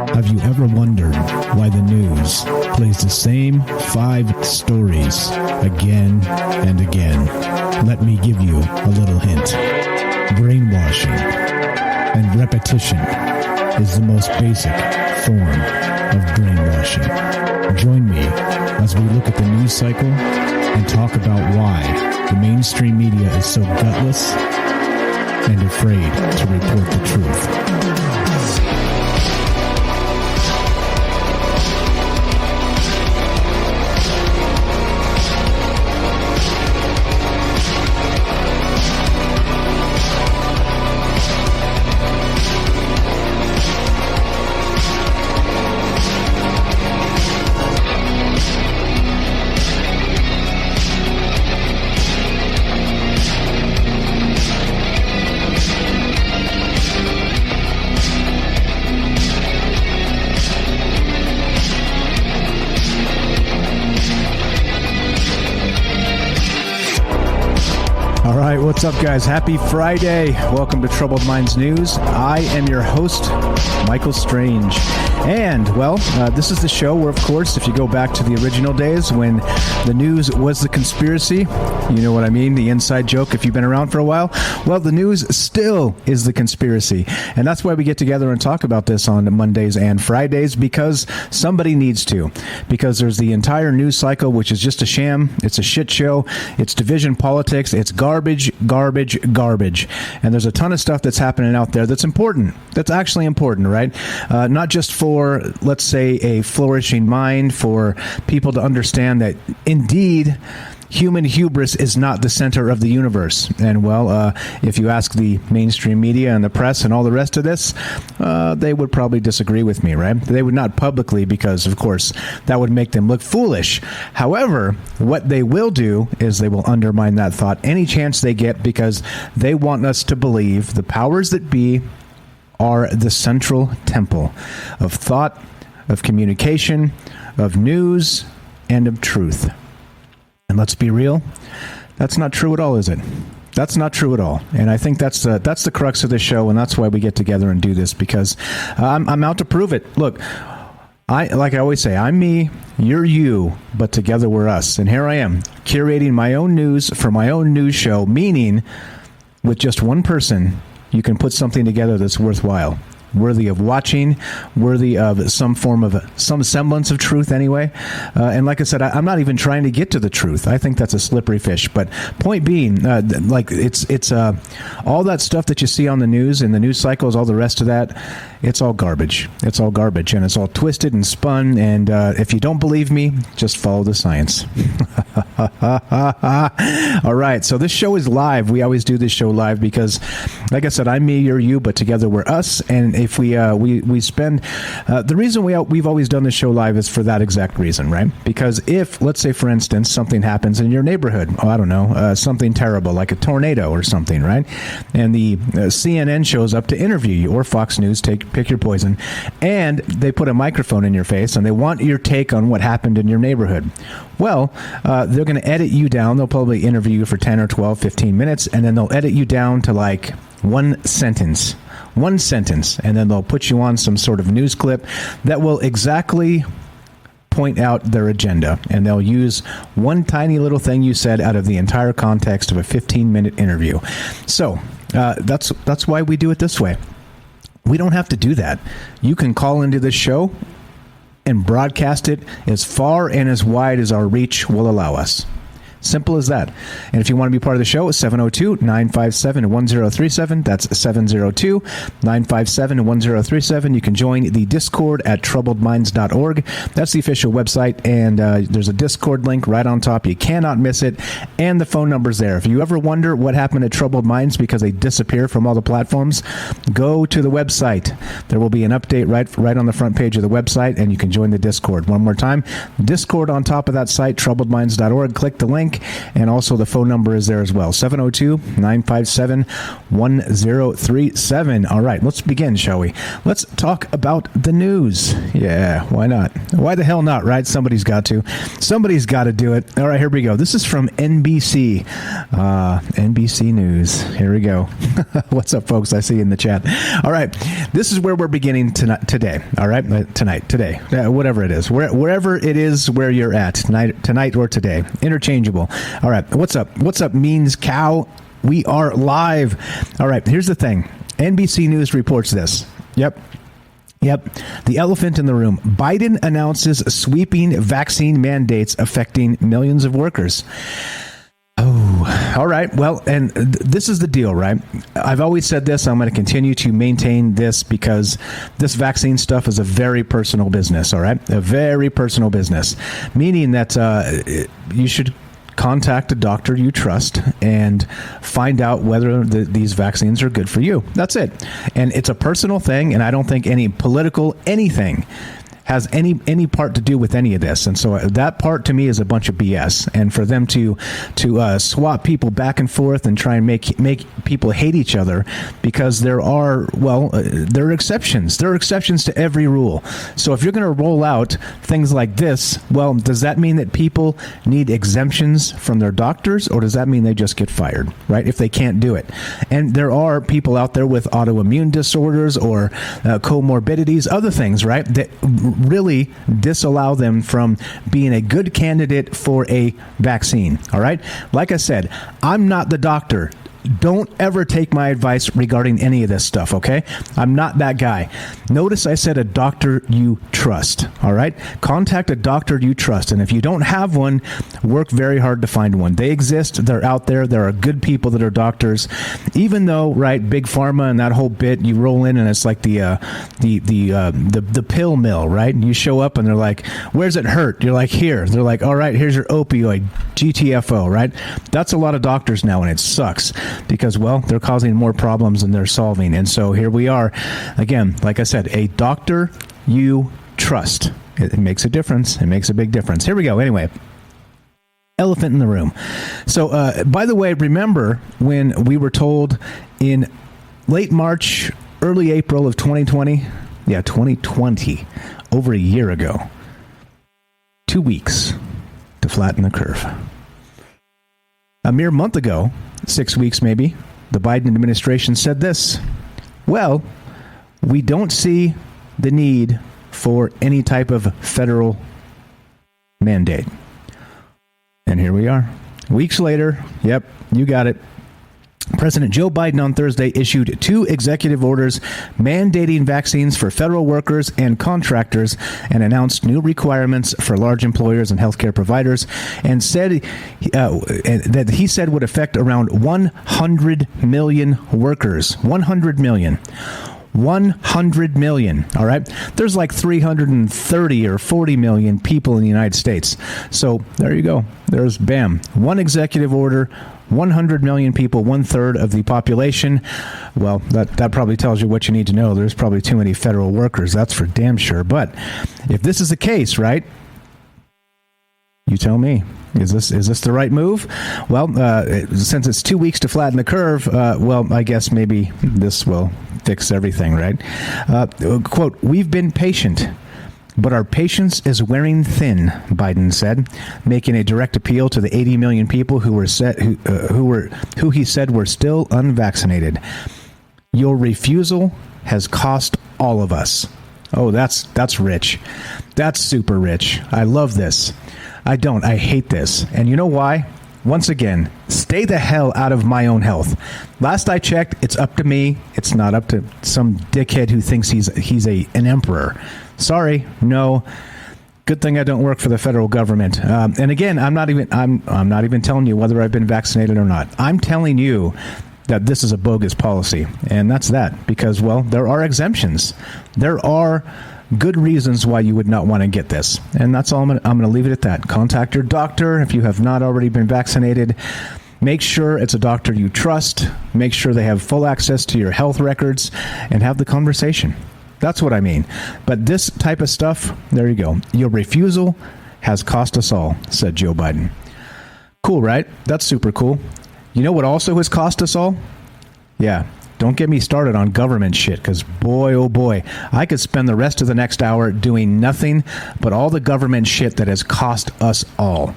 Have you ever wondered why the news plays the same 5 stories again and again? Let me give you a little hint. Brainwashing and repetition is the most basic form of brainwashing. Join me as we look at the news cycle and talk about why the mainstream media is so gutless and afraid to report the truth. What's up, guys? Happy Friday. Welcome to Troubled Minds News. I am your host, Michael Strange. And, well, this is the show where, of course, if you go back to the original days when the news was the conspiracy, you know what I mean, the inside joke if you've been around for a while, well, the news still is the conspiracy. And that's why we get together and talk about this on Mondays and Fridays, because somebody needs to. Because there's the entire news cycle, which is just a sham. It's a shit show. It's division politics. It's garbage. And there's a ton of stuff that's happening out there that's important. That's actually important, right? Not just for, let's say, a flourishing mind, for people to understand that indeed human hubris is not the center of the universe. And, well, if you ask the mainstream media and the press and all the rest of this, they would probably disagree with me, right? They would not publicly, because, of course, that would make them look foolish. However, what they will do is they will undermine that thought any chance they get, because they want us to believe the powers that be are the central temple of thought, of communication, of news, and of truth. And let's be real, that's not true at all, is it? That's not true at all. And I think that's the crux of the show, and that's why we get together and do this, because I'm out to prove it. Look, like I always say, I'm me, you're you, but together we're us. And here I am, curating my own news for my own news show, meaning with just one person, you can put something together that's worthwhile, worthy of watching, worthy of some semblance of truth anyway. And like I said, I'm not even trying to get to the truth. I think that's a slippery fish. But point being, like it's all that stuff that you see on the news and the news cycles, all the rest of that, it's all garbage. It's all garbage, and it's all twisted and spun. And if you don't believe me, just follow the science. All right, so this show is live. We always do this show live because, like I said, I'm me, you're you, but together we're us. And if we spend the reason we've always done this show live is for that exact reason, right? Because if, let's say, for instance, something happens in your neighborhood, I don't know, something terrible like a tornado or something, right? And the CNN shows up to interview you, or Fox News, pick your poison, and they put a microphone in your face and they want your take on what happened in your neighborhood. Well, they're going to edit you down. They'll probably interview you for 10 or 12, 15 minutes, and then they'll edit you down to like one sentence, and then they'll put you on some sort of news clip that will exactly point out their agenda, and they'll use one tiny little thing you said out of the entire context of a 15-minute interview. So that's why we do it this way. We don't have to do that. You can call into this show and broadcast it as far and as wide as our reach will allow us. Simple as that. And if you want to be part of the show, it's 702-957-1037. That's 702-957-1037. You can join the Discord at troubledminds.org. That's the official website, and there's a Discord link right on top. You cannot miss it, and the phone number's there. If you ever wonder what happened to Troubled Minds because they disappear from all the platforms, go to the website. There will be an update right on the front page of the website, and you can join the Discord. One more time, Discord on top of that site, troubledminds.org. Click the link. link, and also the phone number is there as well, 702-957-1037. All right, let's begin, shall we? Let's talk about the news. Yeah, why not? Why the hell not, right? Somebody's got to. Somebody's got to do it. All right, here we go. This is from NBC. NBC News. Here we go. What's up, folks? I see you in the chat. All right, this is where we're beginning today. All right, today, whatever it is, wherever it is where you're at, tonight or today, interchangeable. All right, what's up? What's up means cow. We are live. All right, here's the thing. NBC News reports this. Yep. The elephant in the room. Biden announces sweeping vaccine mandates affecting millions of workers. Oh, all right. Well, and this is the deal, right? I've always said this. I'm going to continue to maintain this because this vaccine stuff is a very personal business, all right? A very personal business, meaning that you should contact a doctor you trust and find out whether these vaccines are good for you. That's it. And it's a personal thing, and I don't think any political anything has any part to do with any of this. And so that part to me is a bunch of BS. And for them to swap people back and forth and try and make people hate each other because there are exceptions. There are exceptions to every rule. So if you're going to roll out things like this, well, does that mean that people need exemptions from their doctors, or does that mean they just get fired, right? If they can't do it. And there are people out there with autoimmune disorders or comorbidities, other things, right, that really disallow them from being a good candidate for a vaccine. All right. Like I said, I'm not the doctor. Don't ever take my advice regarding any of this stuff, okay? I'm not that guy. Notice I said a doctor you trust, all right? Contact a doctor you trust, and if you don't have one, work very hard to find one. They exist. They're out there. There are good people that are doctors. Even though, right, Big Pharma and that whole bit, you roll in and it's like the pill mill, right? And you show up and they're like, "Where's it hurt?" You're like, "Here." They're like, "All right, here's your opioid, GTFO," right? That's a lot of doctors now, and it sucks. Because, well, they're causing more problems than they're solving. And so here we are. Again, like I said, a doctor you trust. It makes a difference. It makes a big difference. Here we go. Anyway, elephant in the room. So, by the way, remember when we were told in late March, early April of 2020? Yeah, 2020. Over a year ago. 2 weeks to flatten the curve. A mere month ago, 6 weeks maybe, the Biden administration said this: well, we don't see the need for any type of federal mandate. And here we are. Weeks later, yep, you got it. President Joe Biden on Thursday issued 2 executive orders mandating vaccines for federal workers and contractors and announced new requirements for large employers and healthcare providers and said that he said would affect around 100 million workers. 100 million. 100 million. All right. There's like 330 or 40 million people in the United States. So there you go. There's bam. One executive order, 100 million people, 1/3 of the population. Well, that probably tells you what you need to know. There's probably too many federal workers. That's for damn sure. But if this is the case, right? You tell me. Is this the right move? Well, since it's 2 weeks to flatten the curve, well, I guess maybe this will fix everything, right? Quote, "We've been patient, but our patience is wearing thin," Biden said, making a direct appeal to the 80 million people who he said were still unvaccinated. "Your refusal has cost all of us." Oh, that's rich. That's super rich. I love this. I don't. I hate this. And you know why? Once again, stay the hell out of my own health. Last I checked, it's up to me. It's not up to some dickhead who thinks he's an emperor. Sorry, no. Good thing I don't work for the federal government. And again, I'm not even telling you whether I've been vaccinated or not. I'm telling you that this is a bogus policy, and that's that. Because, well, there are exemptions. There are good reasons why you would not want to get this. And that's all. I'm going to leave it at that. Contact your doctor if you have not already been vaccinated. Make sure it's a doctor you trust. Make sure they have full access to your health records and have the conversation. That's what I mean. But this type of stuff, there you go. Your refusal has cost us all, said Joe Biden. Cool, right? That's super cool. You know what also has cost us all? Yeah. Don't get me started on government shit, because boy, oh boy, I could spend the rest of the next hour doing nothing but all the government shit that has cost us all.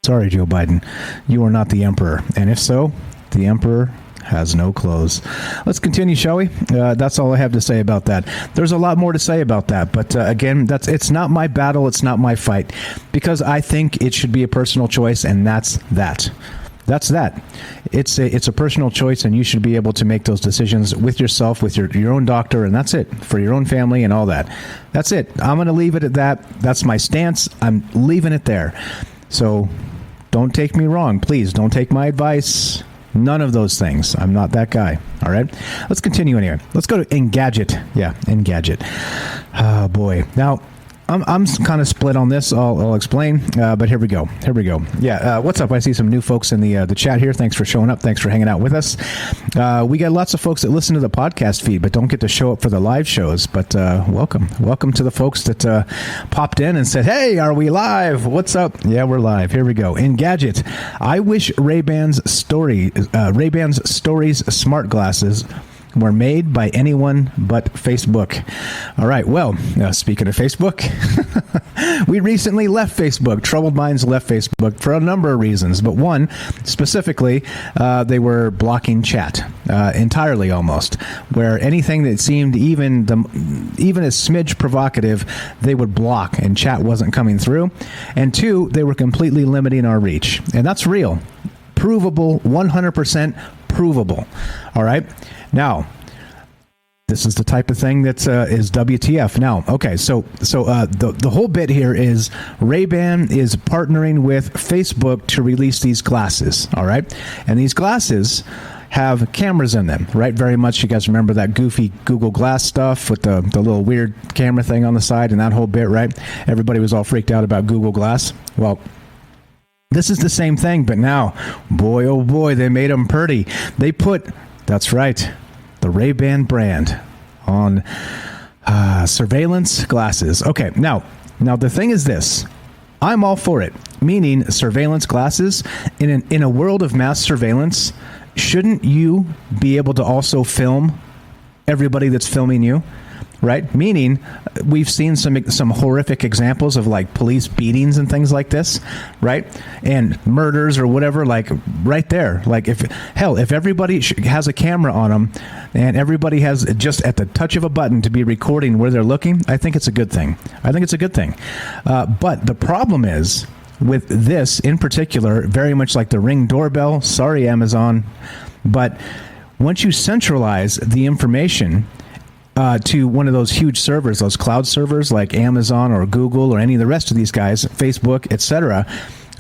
Sorry, Joe Biden, you are not the emperor. And if so, the emperor has no clothes. Let's continue, shall we? That's all I have to say about that. There's a lot more to say about that, but again, it's not my battle, it's not my fight, because I think it should be a personal choice, and that's that. That's that. It's a personal choice, and you should be able to make those decisions with yourself, with your own doctor, and that's it, for your own family and all that. That's it. I'm going to leave it at that. That's my stance. I'm leaving it there. So don't take me wrong. Please don't take my advice. None of those things. I'm not that guy. All right. Let's continue anyway. Let's go to Engadget. Yeah, Engadget. Oh, boy. Now, I'm kind of split on this. I'll explain, but here we go. Yeah, what's up? I see some new folks in the chat here. Thanks for showing up. Thanks for hanging out with us. We got lots of folks that listen to the podcast feed, but don't get to show up for the live shows. But welcome to the folks that popped in and said, "Hey, are we live? What's up?" Yeah, we're live. Here we go. Engadget. I wish Ray-Ban's Stories smart glasses were made by anyone but Facebook. All right, well, speaking of Facebook, we recently left Facebook. Troubled Minds left Facebook for a number of reasons, but one, specifically, they were blocking chat entirely almost, where anything that seemed even a smidge provocative, they would block, and chat wasn't coming through. And two, they were completely limiting our reach. And that's real. Provable, 100% provable. All right? Now, this is the type of thing that is WTF. Now, okay, so the whole bit here is Ray-Ban is partnering with Facebook to release these glasses, all right? And these glasses have cameras in them, right? Very much, you guys remember that goofy Google Glass stuff with the little weird camera thing on the side and that whole bit, right? Everybody was all freaked out about Google Glass. Well, this is the same thing, but now, boy, oh boy, they made them pretty. They put, that's right, the Ray-Ban brand on surveillance glasses. Okay, now the thing is this. I'm all for it, meaning surveillance glasses. In a world of mass surveillance, shouldn't you be able to also film everybody that's filming you? Right? Meaning, we've seen some horrific examples of like police beatings and things like this, right? And murders or whatever, like right there. Like if everybody has a camera on them and everybody has just at the touch of a button to be recording where they're looking, I think it's a good thing. But the problem is with this in particular, very much like the Ring doorbell, sorry, Amazon, but once you centralize the information to one of those huge servers, those cloud servers like Amazon or Google or any of the rest of these guys, Facebook, etc.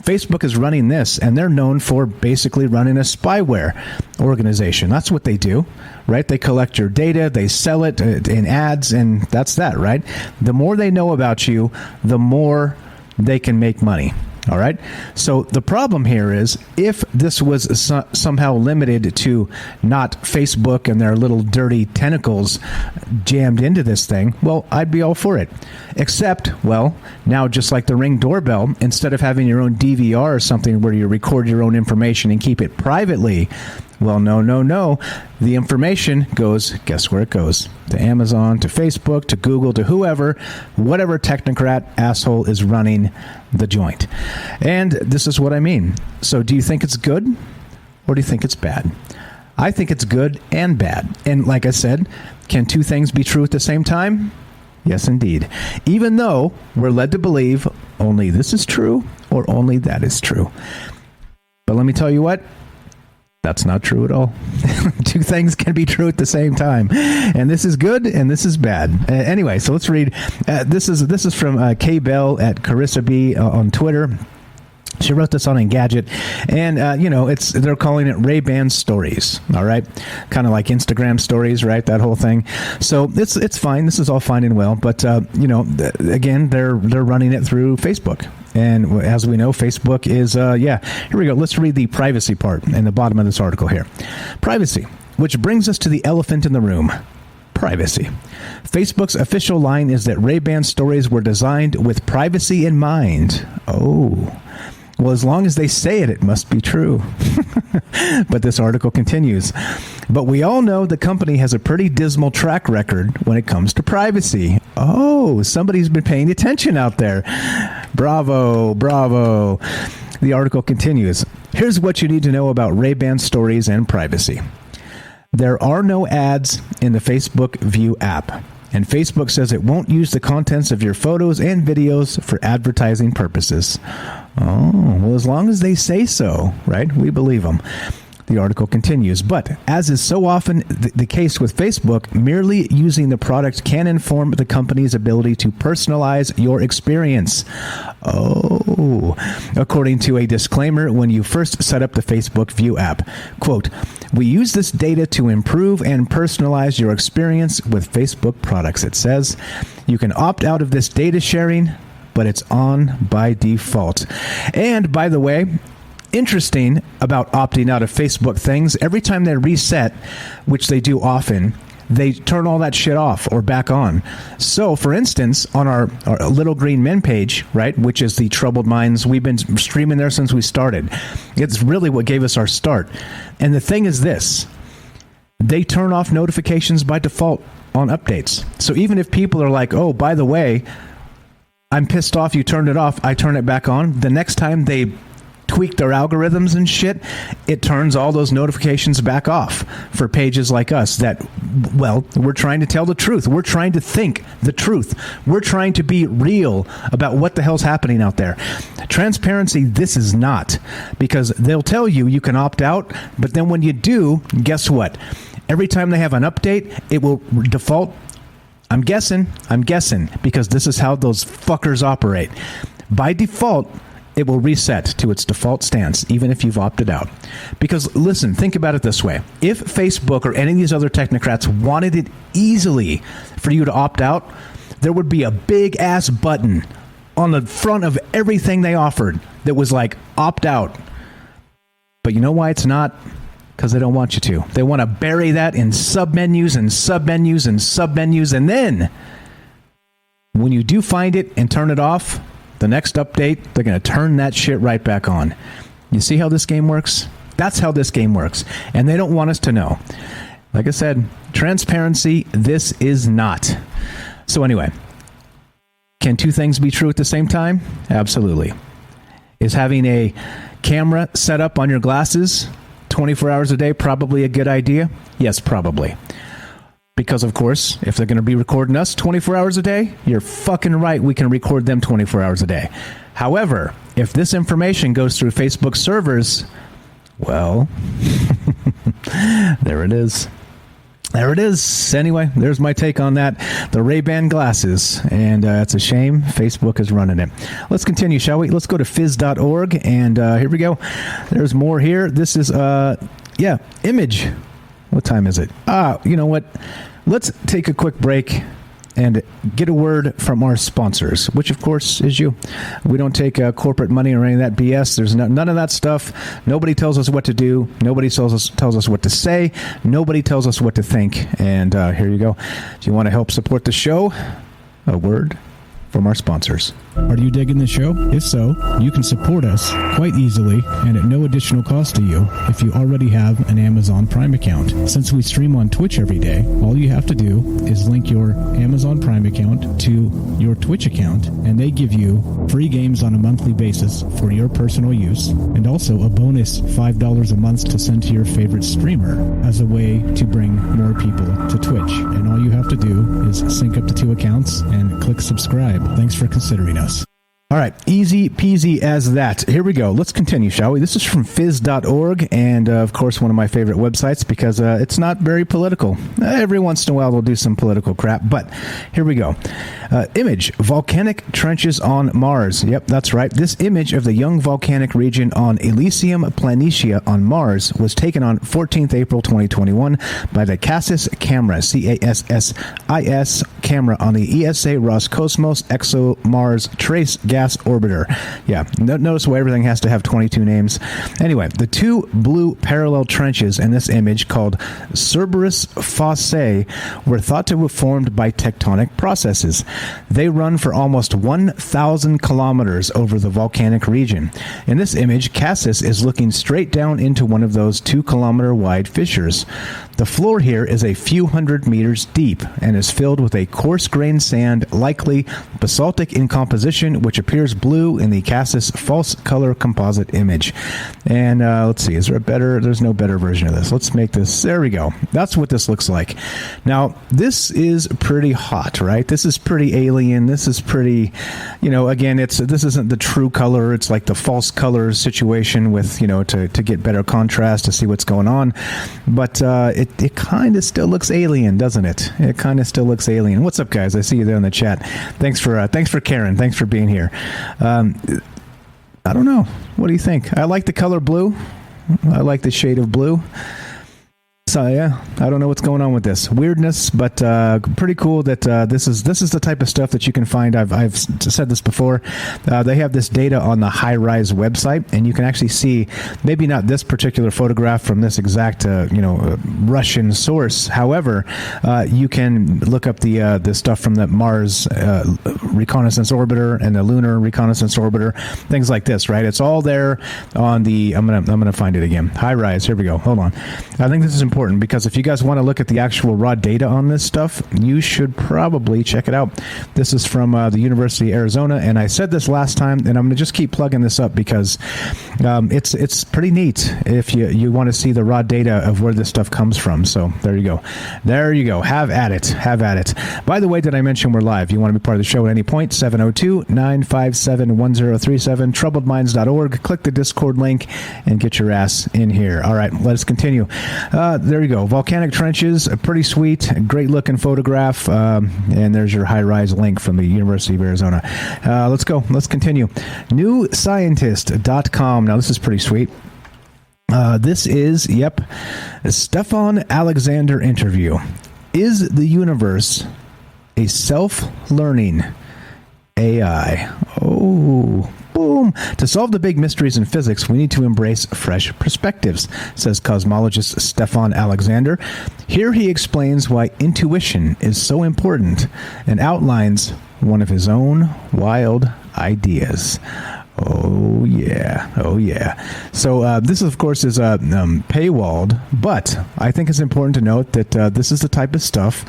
Facebook is running this, and they're known for basically running a spyware organization. That's what they do, right? They collect your data, they sell it in ads, and that's that, right? The more they know about you, the more they can make money. All right. So the problem here is if this was somehow limited to not Facebook and their little dirty tentacles jammed into this thing, well, I'd be all for it. Except, well, now just like the Ring doorbell, instead of having your own DVR or something where you record your own information and keep it privately, well, no. The information goes, guess where it goes? To Amazon, to Facebook, to Google, to whatever technocrat asshole is running the joint. And this is what I mean. So do you think it's good or do you think it's bad? I think it's good and bad. And like I said, can two things be true at the same time? Yes, indeed. Even though we're led to believe only this is true or only that is true. But let me tell you what. That's not true at all. Two things can be true at the same time, and this is good and this is bad. Anyway, so let's read. This is from Kay Bell at Carissa B on Twitter. She wrote this on Engadget, and they're calling it Ray-Ban Stories. All right, kind of like Instagram Stories, right? That whole thing. So it's fine. This is all fine and well, but again, they're running it through Facebook. And as we know, Facebook is, here we go. Let's read the privacy part in the bottom of this article here. Privacy, which brings us to the elephant in the room. Privacy. Facebook's official line is that Ray-Ban Stories were designed with privacy in mind. Oh. Well, as long as they say it, it must be true. But this article continues. But we all know the company has a pretty dismal track record when it comes to privacy. Oh, somebody's been paying attention out there. Bravo, bravo. The article continues. Here's what you need to know about Ray-Ban stories and privacy. There are no ads in the Facebook View app. And Facebook says it won't use the contents of your photos and videos for advertising purposes. Oh, well, as long as they say so, right? We believe them. The article continues, but as is so often the case with Facebook, merely using the product can inform the company's ability to personalize your experience. Oh, according to a disclaimer when you first set up the Facebook View app. Quote, we use this data to improve and personalize your experience with Facebook products, it says. You can opt out of this data sharing, but it's on by default. And by the way, interesting about opting out of Facebook things, every time they reset, which they do often, they turn all that shit off or back on. So, for instance, on our Little Green Men page, right, which is the Troubled Minds, we've been streaming there since we started. It's really what gave us our start. And the thing is this, they turn off notifications by default on updates. So even if people are like, oh, by the way, I'm pissed off you turned it off, I turn it back on, the next time they tweak their algorithms and shit, it turns all those notifications back off for pages like us that, well, we're trying to tell the truth. We're trying to think the truth. We're trying to be real about what the hell's happening out there. Transparency, this is not, because they'll tell you you can opt out, but then when you do, guess what? Every time they have an update, it will default. I'm guessing, because this is how those fuckers operate. By default, it will reset to its default stance, even if you've opted out. Because, listen, think about it this way. If Facebook or any of these other technocrats wanted it easily for you to opt out, there would be a big-ass button on the front of everything they offered that was like, opt out. But you know why it's not? Because they don't want you to. They want to bury that in submenus and submenus and submenus, and then when you do find it and turn it off, the next update, they're going to turn that shit right back on. You see how this game works? That's how this game works. And they don't want us to know. Like I said, transparency, this is not. So anyway, can two things be true at the same time? Absolutely. Is having a camera set up on your glasses 24 hours a day probably a good idea? Yes, probably. Because, of course, if they're going to be recording us 24 hours a day, you're fucking right, we can record them 24 hours a day. However, if this information goes through Facebook servers, well, there it is. There it is. Anyway, there's my take on that. The Ray-Ban glasses. And it's a shame Facebook is running it. Let's continue, shall we? Let's go to phys.org. And here we go. There's more here. This is, Image. What time is it? You know what? Let's take a quick break and get a word from our sponsors, which, of course, is you. We don't take corporate money or any of that BS. There's none of that stuff. Nobody tells us what to do. Nobody tells us what to say. Nobody tells us what to think. And here you go. Do you want to help support the show? A word from our sponsors. Are you digging the show? If so, you can support us quite easily and at no additional cost to you if you already have an Amazon Prime account. Since we stream on Twitch every day, all you have to do is link your Amazon Prime account to your Twitch account, and they give you free games on a monthly basis for your personal use, and also a bonus $5 a month to send to your favorite streamer as a way to bring more people to Twitch. And all you have to do is sync up the two accounts and click subscribe. Thanks for considering us. All right, easy peasy as that. Here we go. Let's continue, shall we? This is from phys.org, and of course one of my favorite websites because it's not very political. Every once in a while they'll do some political crap, but here we go. Image, volcanic trenches on Mars. Yep, that's right. This image of the young volcanic region on Elysium Planitia on Mars was taken on 14th April 2021 by the CASSIS camera, CASSIS camera on the ESA Roscosmos ExoMars Trace Gas Gas Orbiter. Yeah, notice why everything has to have 22 names. Anyway, the two blue parallel trenches in this image, called Cerberus Fossae, were thought to have formed by tectonic processes. They run for almost 1,000 kilometers over the volcanic region. In this image, Cassis is looking straight down into one of those 2-kilometer wide fissures. The floor here is a few hundred meters deep and is filled with a coarse-grained sand, likely basaltic in composition, which appears blue in the Cassis false color composite image. And let's see, is there a better? There's no better version of this. Let's make this. There we go. That's what this looks like. Now, this is pretty hot, right? This is pretty alien. This is pretty, again, this isn't the true color. It's like the false color situation with, to get better contrast to see what's going on. But it kind of still looks alien, doesn't it? It kind of still looks alien. What's up, guys? I see you there in the chat. Thanks for Karen. Thanks for being here. I don't know. What do you think? I like the color blue. I like the shade of blue. So yeah, I don't know what's going on with this weirdness, but pretty cool that this is the type of stuff that you can find. I've said this before. They have this data on the HiRISE website, and you can actually see maybe not this particular photograph from this exact Russian source. However, you can look up the stuff from the Mars Reconnaissance Orbiter and the Lunar Reconnaissance Orbiter, things like this. Right? It's all there on the. I'm gonna find it again. HiRISE. Here we go. Hold on. I think this is important because if you guys want to look at the actual raw data on this stuff, you should probably check it out. This is from the University of Arizona, and I said this last time, and I'm going to just keep plugging this up because it's pretty neat if you want to see the raw data of where this stuff comes from. So there you go. Have at it. By the way, did I mention we're live? You want to be part of the show at any point? 702-957-1037, troubledminds.org. Click the Discord link and get your ass in here. All right, let's continue. There you go. Volcanic trenches, pretty sweet, great looking photograph. And there's your HiRISE link from the University of Arizona. Let's go. Let's continue. NewScientist.com. Now, this is pretty sweet. This is, a Stefan Alexander interview. Is the universe a self-learning AI? Oh, boom. To solve the big mysteries in physics, we need to embrace fresh perspectives, says cosmologist Stefan Alexander. Here he explains why intuition is so important and outlines one of his own wild ideas. Oh, yeah. So this, of course, is paywalled, but I think it's important to note that this is the type of stuff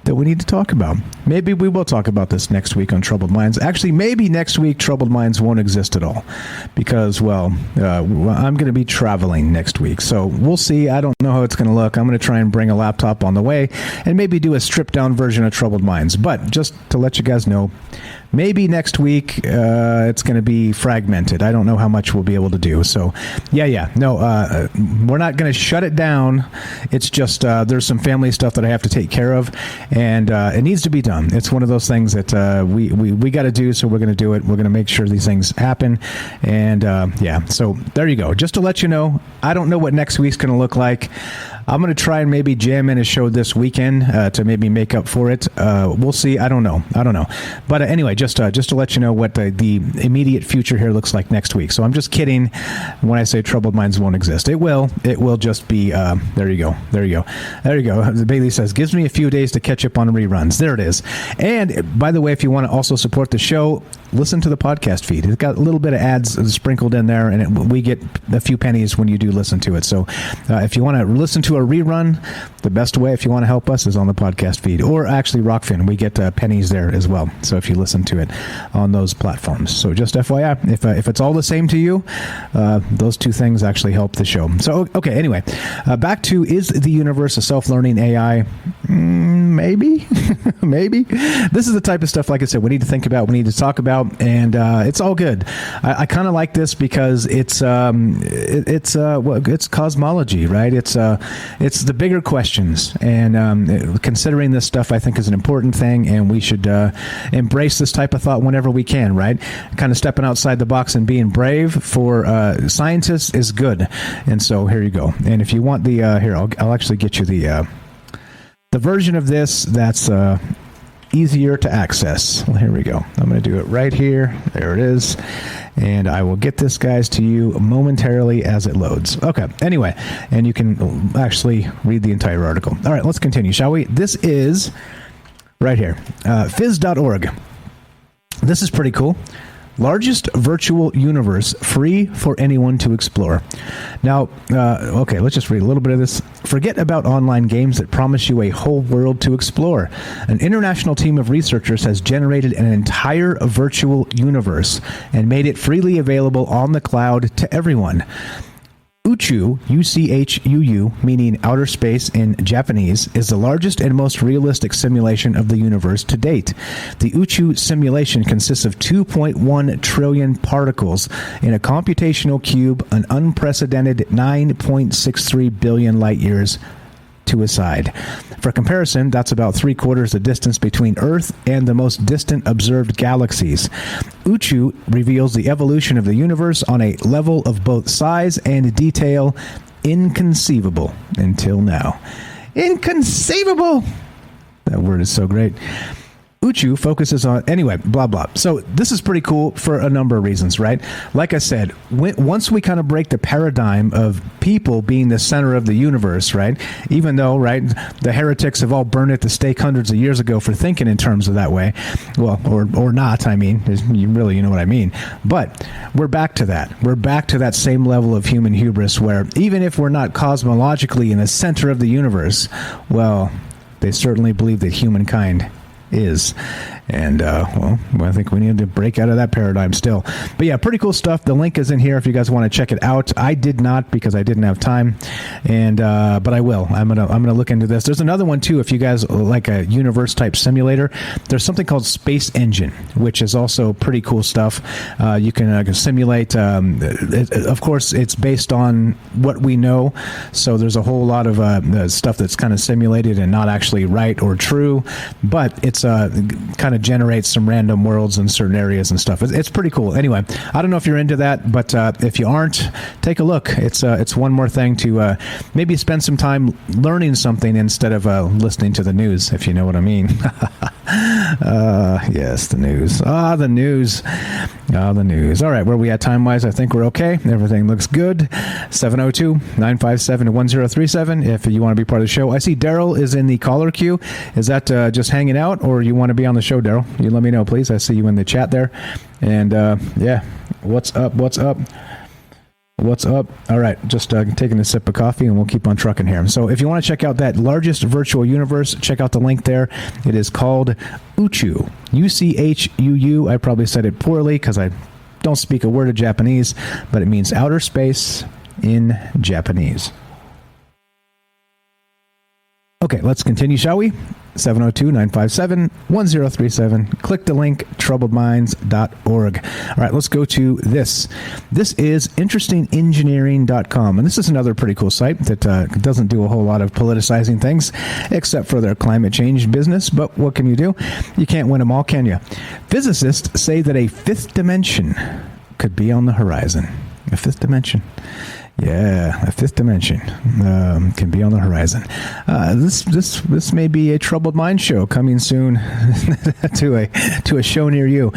that we need to talk about. Maybe we will talk about this next week on Troubled Minds. Actually, maybe next week Troubled Minds won't exist at all because, I'm going to be traveling next week. So we'll see. I don't know how it's going to look. I'm going to try and bring a laptop on the way and maybe do a stripped-down version of Troubled Minds. But just to let you guys know, maybe next week it's going to be fragmented. I don't know how much we'll be able to do. So, no, we're not going to shut it down. It's just there's some family stuff that I have to take care of, and it needs to be done. It's one of those things that we got to do, so we're going to do it. We're going to make sure these things happen, and so there you go. Just to let you know, I don't know what next week's going to look like. I'm going to try and maybe jam in a show this weekend to maybe make up for it. We'll see. I don't know. But anyway, just to let you know what the immediate future here looks like next week. So I'm just kidding when I say Troubled Minds won't exist. It will. It will just be. There you go. Bailey says, gives me a few days to catch up on reruns. There it is. And by the way, if you want to also support the show, listen to the podcast feed. It's got a little bit of ads sprinkled in there, and we get a few pennies when you do listen to it. So if you want to listen to a rerun, the best way, if you want to help us, is on the podcast feed, or actually Rockfin. We get pennies there as well. So if you listen to it on those platforms. So just FYI, if it's all the same to you, those two things actually help the show. So, okay, anyway, back to, is the universe a self-learning AI? Maybe. Maybe. This is the type of stuff, like I said, we need to think about, we need to talk about, and it's all good. I kind of like this because it's cosmology, right? It's the bigger questions, and considering this stuff, I think, is an important thing, and we should embrace this type of thought whenever we can, right? Kind of stepping outside the box and being brave for scientists is good. And so here you go. And if you want the I'll actually get you the version of this that's easier to access. Well, here we go. I'm going to do it right here. There it is. And I will get this, guys, to you momentarily as it loads. Okay, anyway, and you can actually read the entire article. All right, let's continue, shall we? This is right here, phys.org. This is pretty cool. Largest virtual universe, free for anyone to explore. Now, okay, let's just read a little bit of this. Forget about online games that promise you a whole world to explore. An international team of researchers has generated an entire virtual universe and made it freely available on the cloud to everyone. Uchu, U-C-H-U-U, meaning outer space in Japanese, is the largest and most realistic simulation of the universe to date. The Uchu simulation consists of 2.1 trillion particles in a computational cube, an unprecedented 9.63 billion light years to a side. For comparison, that's about 3/4 the distance between Earth and the most distant observed galaxies. Uchu reveals the evolution of the universe on a level of both size and detail inconceivable until now. Inconceivable! That word is so great. Uchu focuses on, anyway, blah, blah. So this is pretty cool for a number of reasons, right? Like I said, once we kind of break the paradigm of people being the center of the universe, right? Even though, right, the heretics have all burned at the stake hundreds of years ago for thinking in terms of that way. Well, or not, I mean, you know what I mean. But we're back to that. We're back to that same level of human hubris where even if we're not cosmologically in the center of the universe, well, they certainly believe that humankind is. And, well, I think we need to break out of that paradigm still. But yeah, pretty cool stuff. The link is in here if you guys want to check it out. I did not because I didn't have time. And, but I will. I'm going to look into this. There's another one too. If you guys like a universe type simulator, there's something called Space Engine, which is also pretty cool stuff. You can simulate, of course, it's based on what we know. So there's a whole lot of stuff that's kind of simulated and not actually right or true, but it's kind of generates some random worlds in certain areas and stuff. It's pretty cool. Anyway, I don't know if you're into that, but if you aren't, take a look. It's one more thing to maybe spend some time learning something instead of listening to the news, if you know what I mean. Yes, the news. The news. The news. All right, where are we at time-wise? I think we're okay. Everything looks good. 702-957-1037 if you want to be part of the show. I see Daryl is in the caller queue. Is that just hanging out, or you want to be on the show, Daryl? You let me know, please. I see you in the chat there. And, yeah, what's up? What's up? What's up? All right, just taking a sip of coffee, and we'll keep on trucking here. So if you want to check out that largest virtual universe, check out the link there. It is called Uchu, U-C-H-U-U. I probably said it poorly because I don't speak a word of Japanese, but it means outer space in Japanese. Okay, let's continue, shall we? 702-957-1037. Click the link, troubledminds.org. All right, let's go to this. This is interestingengineering.com, and this is another pretty cool site that doesn't do a whole lot of politicizing things, except for their climate change business, but what can you do? You can't win them all, can you? Physicists say that a fifth dimension could be on the horizon. A fifth dimension. Yeah, a fifth dimension can be on the horizon. This may be a Troubled Mind show coming soon to a show near you.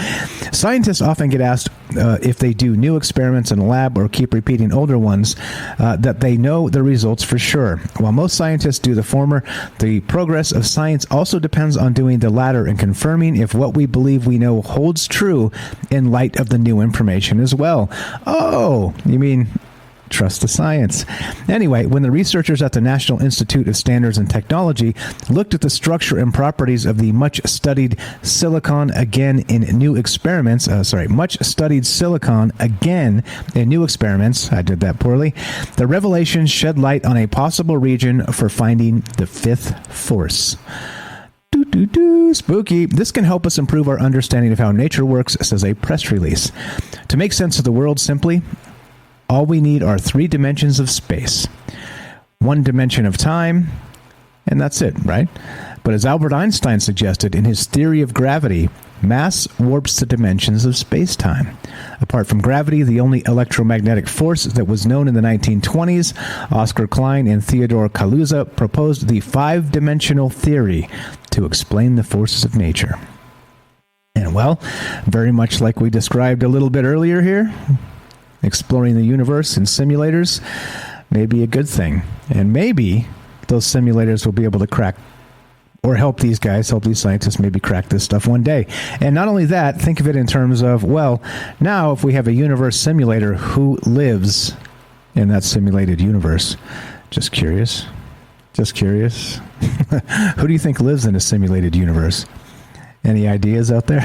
Scientists often get asked if they do new experiments in a lab or keep repeating older ones that they know the results for sure. While most scientists do the former, the progress of science also depends on doing the latter and confirming if what we believe we know holds true in light of the new information as well. Oh, you mean trust the science. Anyway, when the researchers at the National Institute of Standards and Technology looked at the structure and properties of the much-studied silicon again in new experiments, much-studied silicon again in new experiments, I did that poorly, the revelations shed light on a possible region for finding the fifth force. Spooky. This can help us improve our understanding of how nature works, says a press release. To make sense of the world simply, all we need are 3 dimensions of space, 1 dimension of time, and that's it, right? But as Albert Einstein suggested in his theory of gravity, mass warps the dimensions of space-time. Apart from gravity, the only electromagnetic force that was known in the 1920s, Oscar Klein and Theodore Kaluza proposed the 5-dimensional theory to explain the forces of nature. And well, very much like we described a little bit earlier here, exploring the universe in simulators may be a good thing. And maybe those simulators will be able to crack or help these scientists maybe crack this stuff one day. And not only that, think of it in terms of, well, now if we have a universe simulator, who lives in that simulated universe? Just curious. Who do you think lives in a simulated universe? Any ideas out there?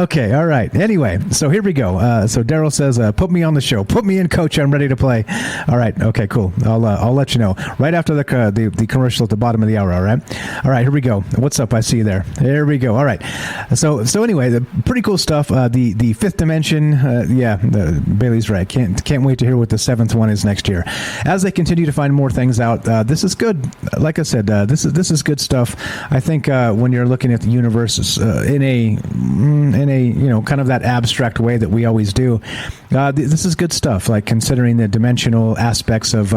Okay, all right. Anyway, so here we go. So Daryl says, put me on the show. Put me in, coach. I'm ready to play. All right. Okay, cool. I'll let you know right after the commercial at the bottom of the hour, all right? All right, here we go. What's up? I see you there. There we go. All right. So anyway, the pretty cool stuff. The fifth dimension, Bailey's right. Can't wait to hear what the seventh one is next year. As they continue to find more things out, this is good. Like I said, this is good stuff. I think when you're looking at the universe in a kind of that abstract way that we always do, this is good stuff. Like considering the dimensional aspects of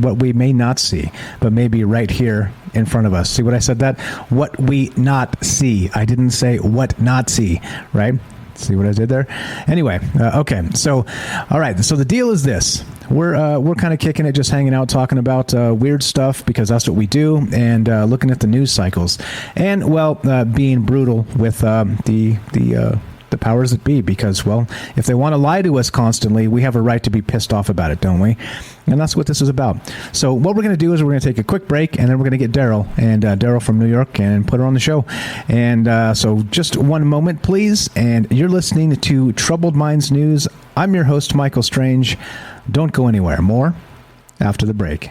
what we may not see, but maybe right here in front of us. See what I said? That what we not see. I didn't say what not see. Right? See what I did there? Anyway, okay. So, all right. So the deal is this. We're kind of kicking it, just hanging out, talking about weird stuff because that's what we do, and looking at the news cycles, and being brutal with the powers that be, because, well, if they want to lie to us constantly, we have a right to be pissed off about it, don't we? And that's what this is about. So what we're going to do is we're going to take a quick break, and then we're going to get Daryl, and Daryl from New York, and put her on the show. And so just one moment, please. And you're listening to Troubled Minds News. I'm your host, Michael Strange. Don't go anywhere. More after the break.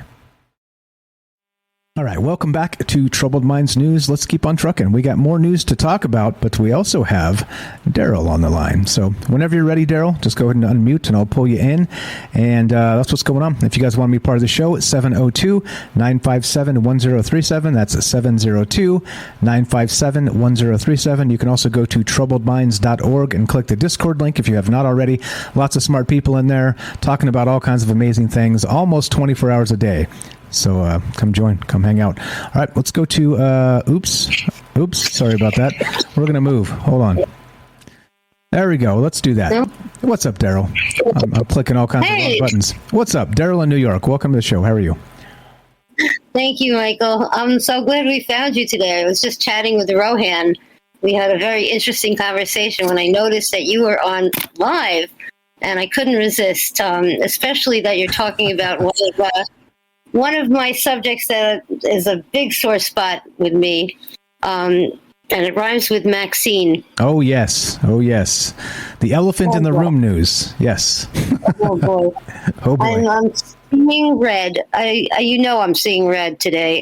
All right, welcome back to Troubled Minds News. Let's keep on trucking. We got more news to talk about, but we also have Daryl on the line. So whenever you're ready, Daryl, just go ahead and unmute, and I'll pull you in. And that's what's going on. If you guys want to be part of the show, it's 702-957-1037. That's 702-957-1037. You can also go to troubledminds.org and click the Discord link if you have not already. Lots of smart people in there talking about all kinds of amazing things, almost 24 hours a day. So come join, come hang out. All right, let's go to, oops, sorry about that. We're going to move. Hold on. There we go. Let's do that. What's up, Daryl? I'm clicking all kinds of wrong buttons. What's up? Daryl in New York. Welcome to the show. How are you? Thank you, Michael. I'm so glad we found you today. I was just chatting with Rohan. We had a very interesting conversation when I noticed that you were on live, and I couldn't resist, especially that you're talking about one of my subjects that is a big sore spot with me, and it rhymes with Maxine. Oh, yes. The elephant in the room news. Yes. Oh, boy. Oh, boy. I'm seeing red. I'm seeing red today.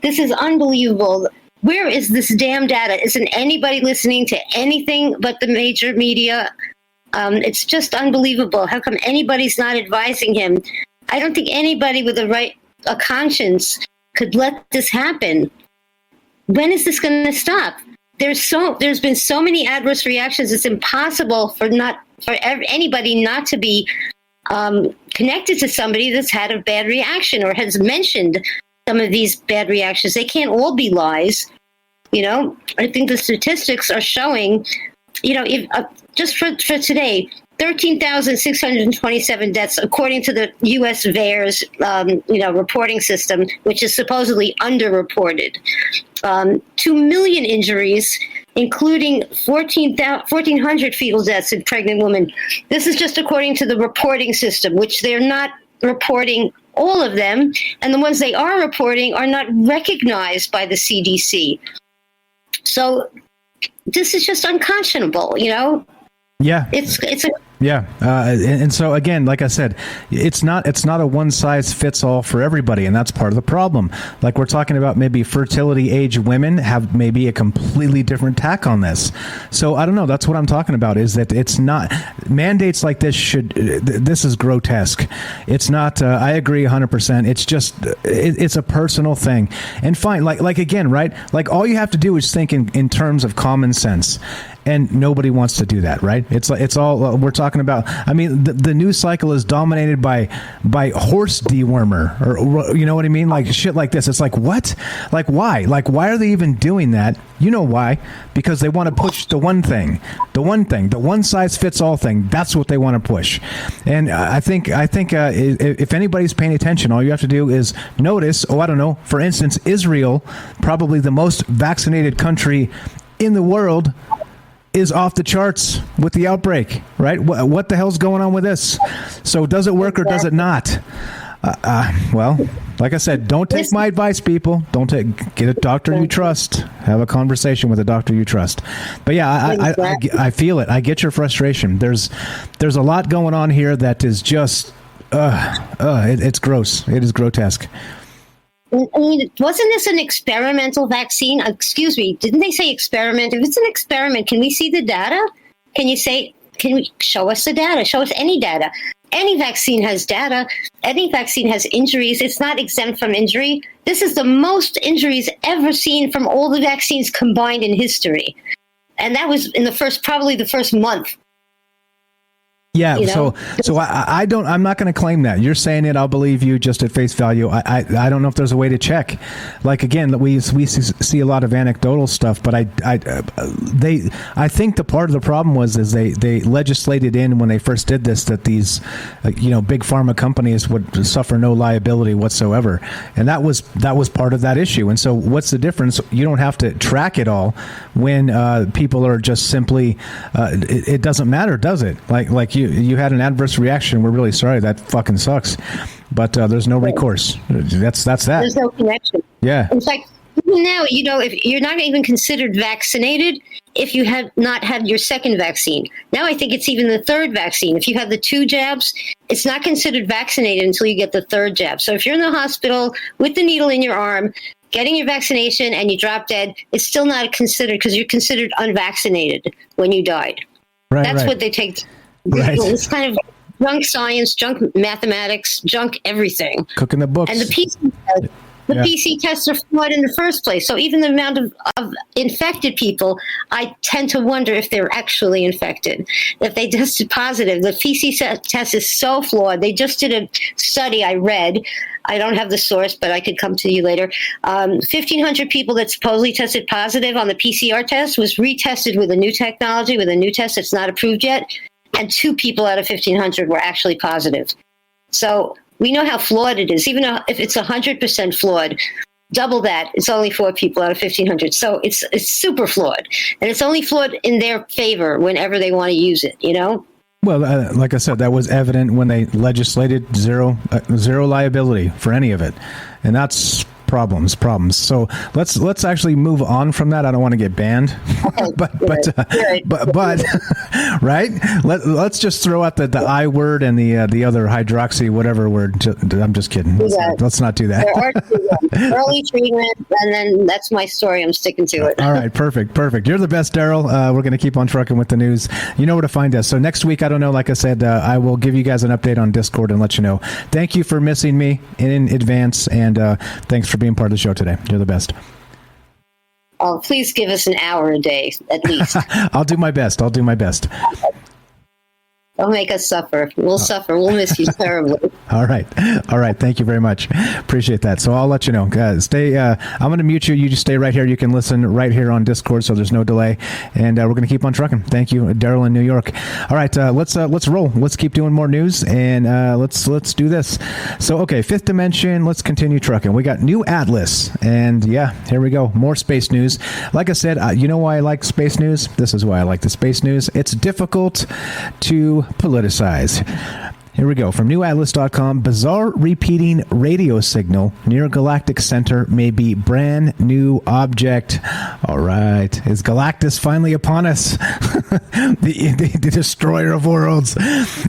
This is unbelievable. Where is this damn data? Isn't anybody listening to anything but the major media? It's just unbelievable. How come anybody's not advising him? I don't think anybody with a conscience could let this happen. When is this going to stop? There's been so many adverse reactions. It's impossible for anybody not to be connected to somebody that's had a bad reaction or has mentioned some of these bad reactions. They can't all be lies. I think the statistics are showing, just for today, 13,627 deaths, according to the U.S. VAERS, reporting system, which is supposedly underreported. 2 million injuries, including 1,400 fetal deaths in pregnant women. This is just according to the reporting system, which they're not reporting all of them, and the ones they are reporting are not recognized by the CDC. So this is just unconscionable, Yeah. It's a Yeah, and so again, like I said, it's not a one size fits all for everybody, and that's part of the problem. Like we're talking about, maybe fertility age women have maybe a completely different tack on this. So I don't know. That's what I'm talking about. Is that it's not mandates like this this is grotesque. It's not. I agree 100%. It's just it's a personal thing, and fine. Like again, right? Like all you have to do is think in terms of common sense. And nobody wants to do that, right? It's all we're talking talking about. I mean, the news cycle is dominated by horse dewormer, or you know what I mean, like shit like this. It's like, what? Like, why? Like, why are they even doing that? You know why? Because they want to push the one one size fits all thing. That's what they want to push. And I think if anybody's paying attention, all you have to do is notice. Oh, I don't know. For instance, Israel, probably the most vaccinated country in the world, is off the charts with the outbreak, right? What the hell's going on with this? So does it work or does it not? Well, like I said, don't take my advice, people. Get a doctor you trust. Have a conversation with a doctor you trust. But yeah, I feel it. I get your frustration. There's a lot going on here that is just, it's gross. It is grotesque. I mean, wasn't this an experimental vaccine? Excuse me, didn't they say experiment? If it's an experiment, can we see the data? Can we show us the data? Show us any data. Any vaccine has data. Any vaccine has injuries. It's not exempt from injury. This is the most injuries ever seen from all the vaccines combined in history. And that was in probably the first month. Yeah, so I'm not going to claim that. You're saying it, I'll believe you just at face value. I don't know if there's a way to check. Like, again, we see a lot of anecdotal stuff, but I think the part of the problem was they legislated in when they first did this that these big pharma companies would suffer no liability whatsoever, and that was part of that issue. And so what's the difference? You don't have to track it all when people are just simply it doesn't matter, does it? Like you had an adverse reaction. We're really sorry. That fucking sucks. But there's no recourse. That's that. There's no connection. Yeah. In fact, even now, if you're not even considered vaccinated if you have not had your second vaccine. Now I think it's even the third vaccine. If you have the 2 jabs, it's not considered vaccinated until you get the 3rd jab. So if you're in the hospital with the needle in your arm, getting your vaccination, and you drop dead, it's still not considered because you're considered unvaccinated when you died. Right, That's what they take. Right. It's kind of junk science, junk mathematics, junk everything. Cooking the books. And the PC tests are flawed in the first place. So even the amount of infected people, I tend to wonder if they're actually infected. If they tested positive, the PC test is so flawed. They just did a study I read. I don't have the source, but I could come to you later. 1,500 people that supposedly tested positive on the PCR test was retested with a new technology, with a new test that's not approved yet. And 2 people out of 1,500 were actually positive. So we know how flawed it is. Even if it's 100% flawed, double that, it's only 4 people out of 1,500. So it's super flawed. And it's only flawed in their favor whenever they want to use it, Well, like I said, that was evident when they legislated zero liability for any of it. And that's problems. So let's actually move on from that. I don't want to get banned, but right. Let's just throw out the I word and the other hydroxy whatever word. I'm just kidding. Let's not do that. There are early treatment, and then that's my story. I'm sticking to it. All right, perfect. You're the best, Daryl. We're going to keep on trucking with the news. You know where to find us. So next week, I don't know. Like I said, I will give you guys an update on Discord and let you know. Thank you for missing me in advance, and thanks for being part of the show today. You're the best. Oh, please give us an hour a day at least. I'll do my best. Don't make us suffer. We'll suffer. We'll miss you terribly. All right. Thank you very much. Appreciate that. So I'll let you know. I'm going to mute you. You just stay right here. You can listen right here on Discord, so there's no delay. And we're going to keep on trucking. Thank you, Daryl in New York. All right. Let's roll. Let's keep doing more news, and let's do this. So, okay, Fifth Dimension. Let's continue trucking. We got new Atlas, and yeah, here we go. More space news. Like I said, you know why I like space news? This is why I like the space news. It's difficult to politicize. Here we go. From newatlas.com, bizarre repeating radio signal near Galactic Center may be brand new object. All right. Is Galactus finally upon us? the destroyer of worlds.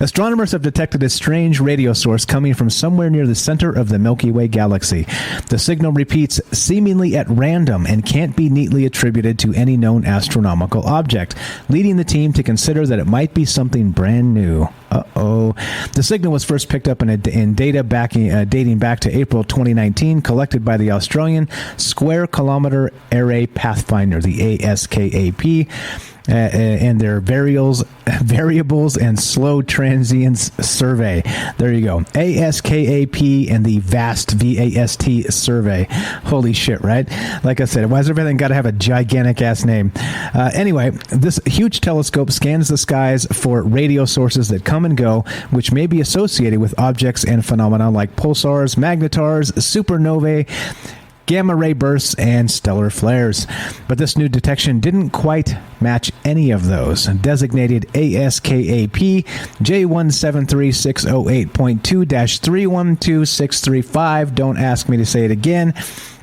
Astronomers have detected a strange radio source coming from somewhere near the center of the Milky Way galaxy. The signal repeats seemingly at random and can't be neatly attributed to any known astronomical object, leading the team to consider that it might be something brand new. Uh-oh. The signal was first picked up in data dating back to April 2019, collected by the Australian Square Kilometre Array Pathfinder, the ASKAP. and their variables and slow transients survey. There you go. ASKAP and the VAST, VAST survey. Holy shit, right? Like I said, why has everything got to have a gigantic ass name? Anyway, this huge telescope scans the skies for radio sources that come and go, which may be associated with objects and phenomena like pulsars, magnetars, supernovae, gamma ray bursts, and stellar flares. But this new detection didn't quite match any of those. Designated ASKAP J17360.8.2-312635. Don't ask me to say it again.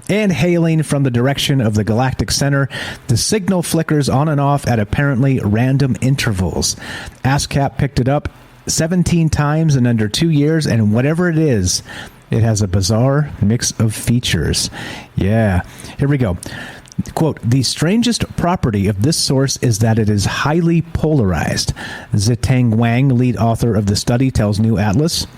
And hailing from the direction of the galactic center, the signal flickers on and off at apparently random intervals. ASCAP picked it up 17 times in under 2 years, and whatever it is, it has a bizarre mix of features. Yeah, here we go. Quote, the strangest property of this source is that it is highly polarized. Ziteng Wang, lead author of the study, tells New Atlas.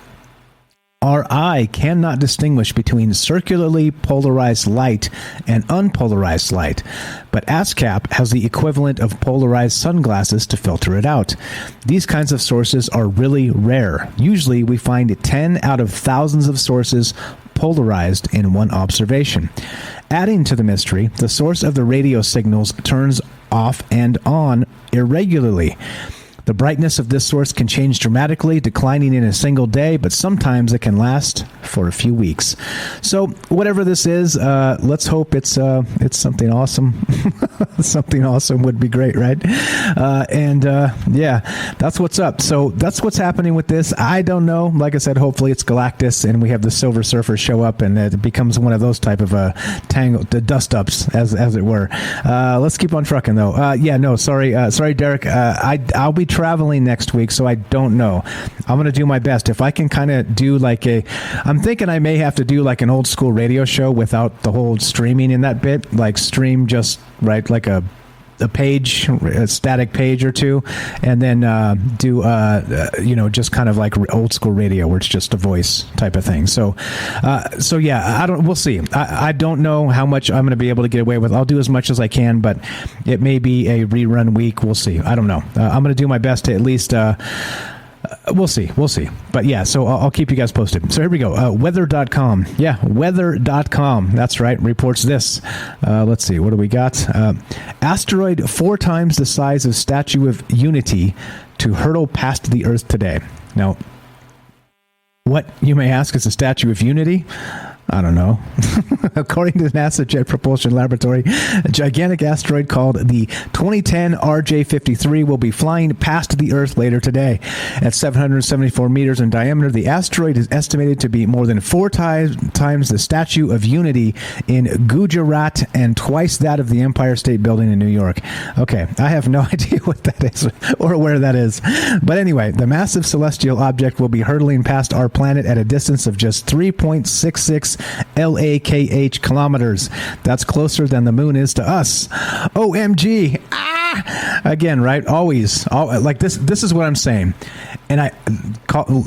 Our eye cannot distinguish between circularly polarized light and unpolarized light, but ASCAP has the equivalent of polarized sunglasses to filter it out. These kinds of sources are really rare. Usually we find 10 out of thousands of sources polarized in one observation. Adding to the mystery, the source of the radio signals turns off and on irregularly. The brightness of this source can change dramatically, declining in a single day, but sometimes it can last for a few weeks. So whatever this is, let's hope it's something awesome. Something awesome would be great, right? Yeah, that's what's up. So that's what's happening with this. I don't know. Like I said, hopefully it's Galactus, and we have the Silver Surfer show up, and it becomes one of those type of the dust ups, as it were. Let's keep on trucking though. Sorry, Derek. I'll be traveling next week, so I don't know. I'm going to do my best. If I can kind of do I'm thinking I may have to do like an old school radio show without the whole streaming in that bit, like stream just right like a page, a static page or two, and then do just kind of like old school radio where it's just a voice type of thing. So yeah, we'll see. I don't know how much I'm going to be able to get away with. I'll do as much as I can, but it may be a rerun week. We'll see. I don't know. I'm going to do my best to at least. We'll see. But yeah, so I'll keep you guys posted. So here we go. Weather.com. Yeah, weather.com. That's right. Reports this. Let's see. What do we got? Asteroid 4 times the size of Statue of Unity to hurtle past the Earth today. Now, what, you may ask, is a Statue of Unity? I don't know. According to the NASA Jet Propulsion Laboratory, a gigantic asteroid called the 2010 RJ-53 will be flying past the Earth later today. At 774 meters in diameter, the asteroid is estimated to be more than 4 times the Statue of Unity in Gujarat and twice that of the Empire State Building in New York. Okay, I have no idea what that is or where that is. But anyway, the massive celestial object will be hurtling past our planet at a distance of just 3.66 LAKH kilometers. That's closer than the moon is to us. OMG. Again, right? Always. Like this is what I'm saying. And I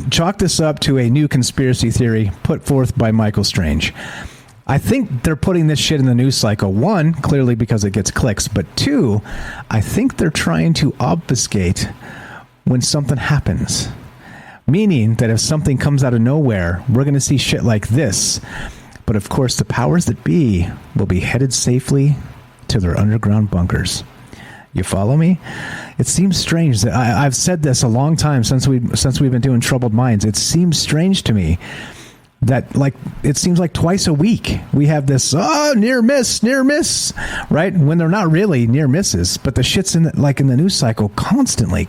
chalk this up to a new conspiracy theory put forth by Michael Strange. I think they're putting this shit in the news cycle. 1, clearly because it gets clicks. But 2, I think they're trying to obfuscate when something happens. Meaning that if something comes out of nowhere, we're going to see shit like this. But of course, the powers that be will be headed safely to their underground bunkers. You follow me? It seems strange that I've said this a long time since we've been doing Troubled Minds. It seems strange to me that it seems like twice a week we have this near miss, right? When they're not really near misses, but the shit's in the news cycle constantly.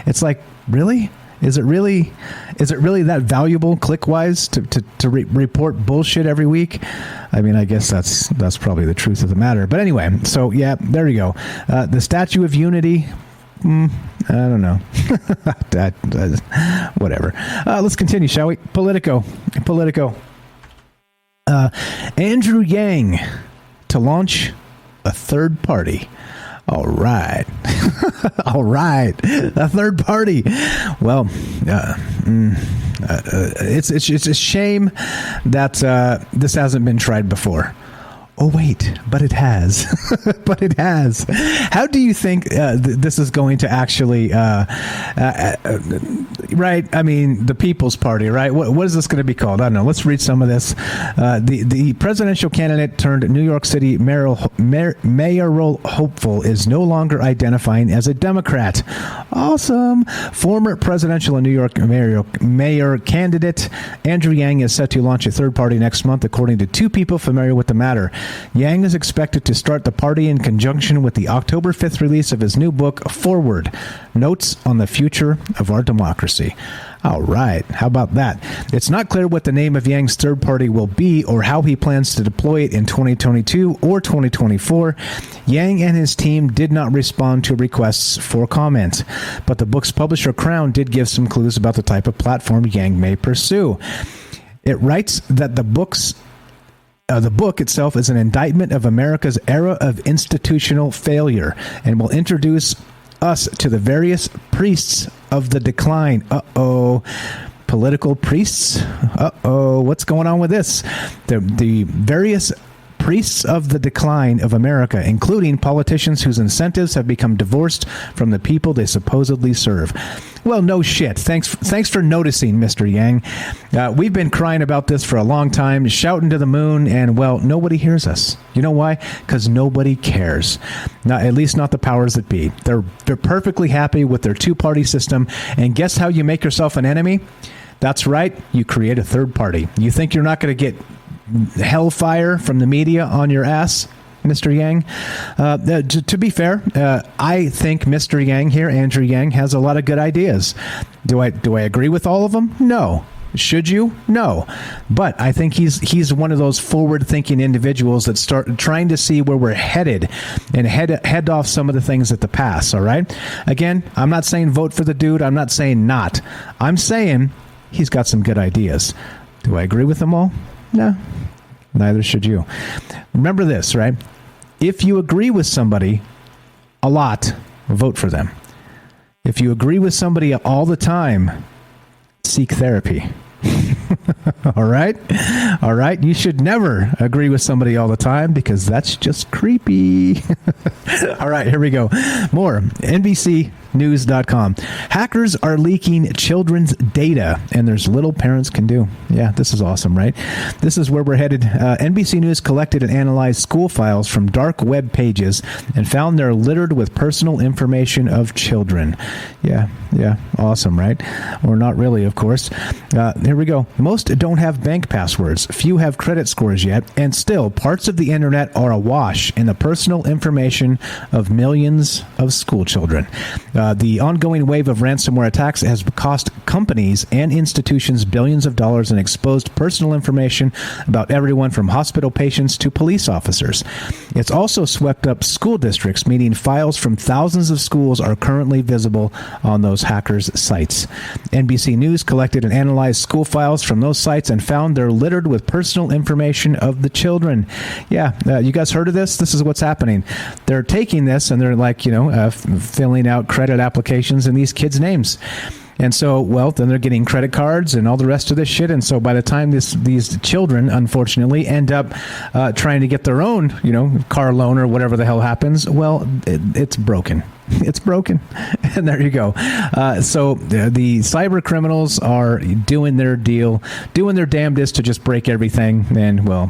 It's like, really? Is it really that valuable click-wise to report bullshit every week? I mean, I guess that's probably the truth of the matter. But anyway, so yeah, there you go. The Statue of Unity, I don't know. Whatever. Let's continue, shall we? Politico. Andrew Yang to launch a third party. All right. A third party. Well, it's a shame that this hasn't been tried before. Oh, wait, but it has. But it has. How do you think this is going to actually, right? I mean, the People's Party, right? What is this going to be called? I don't know. Let's read some of this. The presidential candidate turned New York City mayoral hopeful is no longer identifying as a Democrat. Awesome. Former presidential and New York mayor candidate Andrew Yang is set to launch a third party next month, according to two people familiar with the matter. Yang is expected to start the party in conjunction with the October 5th release of his new book, Forward, Notes on the Future of Our Democracy. All right. How about that? It's not clear what the name of Yang's third party will be or how he plans to deploy it in 2022 or 2024. Yang and his team did not respond to requests for comment, but the book's publisher, Crown, did give some clues about the type of platform Yang may pursue. It writes that the book itself is an indictment of America's era of institutional failure and will introduce us to the various priests of the decline. Uh-oh. Political priests? Uh-oh. What's going on with this? The various priests of the decline of America, including politicians whose incentives have become divorced from the people they supposedly serve. Well, no shit. Thanks for noticing, Mr. Yang. We've been crying about this for a long time, shouting to the moon, and, well, nobody hears us. You know why? Because nobody cares. Not, at least not the powers that be. They're perfectly happy with their two-party system, and guess how you make yourself an enemy? That's right. You create a third party. You think you're not going to get hellfire from the media on your ass, Mr. Yang? To be fair, I think Mr. Yang here, Andrew Yang, has a lot of good ideas. Do I agree with all of them? No. Should you? No. But I think he's one of those forward-thinking individuals that start trying to see where we're headed and head off some of the things at the past, all right? Again, I'm not saying vote for the dude. I'm not saying not. I'm saying he's got some good ideas. Do I agree with them all? No, neither should you. Remember this, right? If you agree with somebody a lot, vote for them. If you agree with somebody all the time, seek therapy. All right? All right? You should never agree with somebody all the time because that's just creepy. All right, here we go. More. NBCnews.com. Hackers are leaking children's data, and there's little parents can do. Yeah, this is awesome, right? This is where we're headed. NBC News collected and analyzed school files from dark web pages and found they're littered with personal information of children. Yeah, awesome, right? Or not really, of course. Here we go. Most don't have bank passwords. Few have credit scores yet. And still, parts of the internet are awash in the personal information of millions of school children. The ongoing wave of ransomware attacks has cost companies and institutions billions of dollars and exposed personal information about everyone from hospital patients to police officers. It's also swept up school districts, meaning files from thousands of schools are currently visible on those hackers' sites. NBC News collected and analyzed school files from those sites and found they're littered with personal information of the children. Yeah, you guys heard of this? This is what's happening. They're taking this and they're like, filling out credit applications in these kids' names. And so, well, then they're getting credit cards and all the rest of this shit. And so by the time these children, unfortunately, end up trying to get their own, car loan or whatever the hell happens, well, it's broken. It's broken. And there you go. So the cyber criminals are doing their deal, doing their damnedest to just break everything. And, well,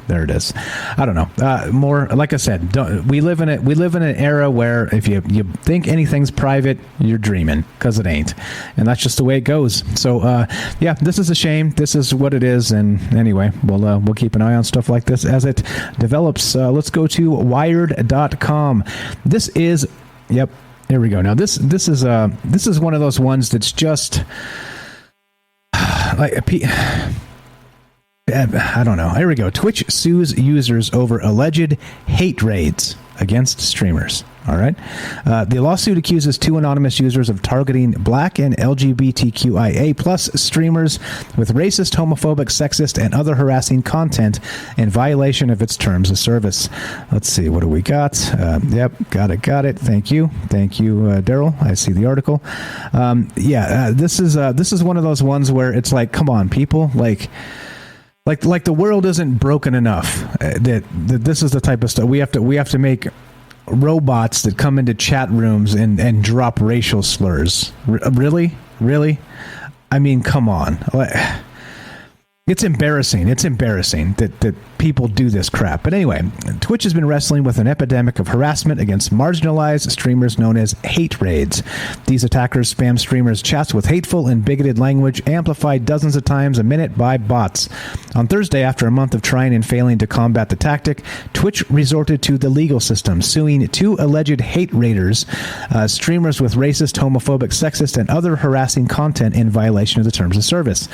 there it is. I don't know. More, like I said, we live in an era where if you think anything's private, you're dreaming, because it ain't. And that's just the way it goes. So, this is a shame. This is what it is. And anyway, we'll keep an eye on stuff like this as it develops. Let's go to Wired.com. This is... Yep, here we go. Now this is one of those ones that's just like I don't know. Here we go. Twitch sues users over alleged hate raids against streamers. All right. The lawsuit accuses two anonymous users of targeting Black and LGBTQIA plus streamers with racist, homophobic, sexist, and other harassing content in violation of its terms of service. Let's see. What do we got? Yep. Got it. Thank you, Daryl. I see the article. This is one of those ones where it's like, come on, people, like, Like the world isn't broken enough that this is the type of stuff we have to make robots that come into chat rooms and drop racial slurs. Really? I mean, come on. It's embarrassing. It's embarrassing that people do this crap. But anyway, Twitch has been wrestling with an epidemic of harassment against marginalized streamers known as hate raids. These attackers spam streamers' chats with hateful and bigoted language, amplified dozens of times a minute by bots. On Thursday, after a month of trying and failing to combat the tactic, Twitch resorted to the legal system, suing 2 alleged hate raiders, streamers with racist, homophobic, sexist, and other harassing content in violation of the terms of service.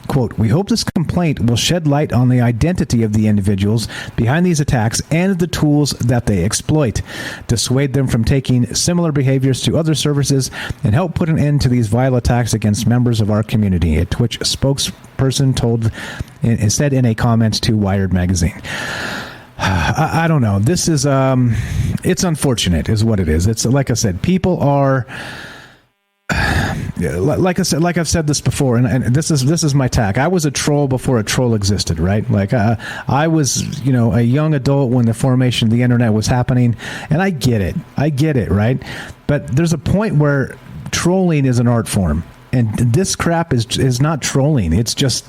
Quote, "We hope this complaint will shed light on the identity of the individuals behind these attacks and the tools that they exploit, dissuade them from taking similar behaviors to other services, and help put an end to these vile attacks against members of our community," a Twitch spokesperson said in a comment to Wired magazine. I don't know. This is it's unfortunate is what it is. It's like I said, people are like I've said this before, and this is my tack. I was a troll before a troll existed, right? Like I was, a young adult when the formation of the internet was happening, and I get it, right? But there's a point where trolling is an art form, and this crap is not trolling. It's just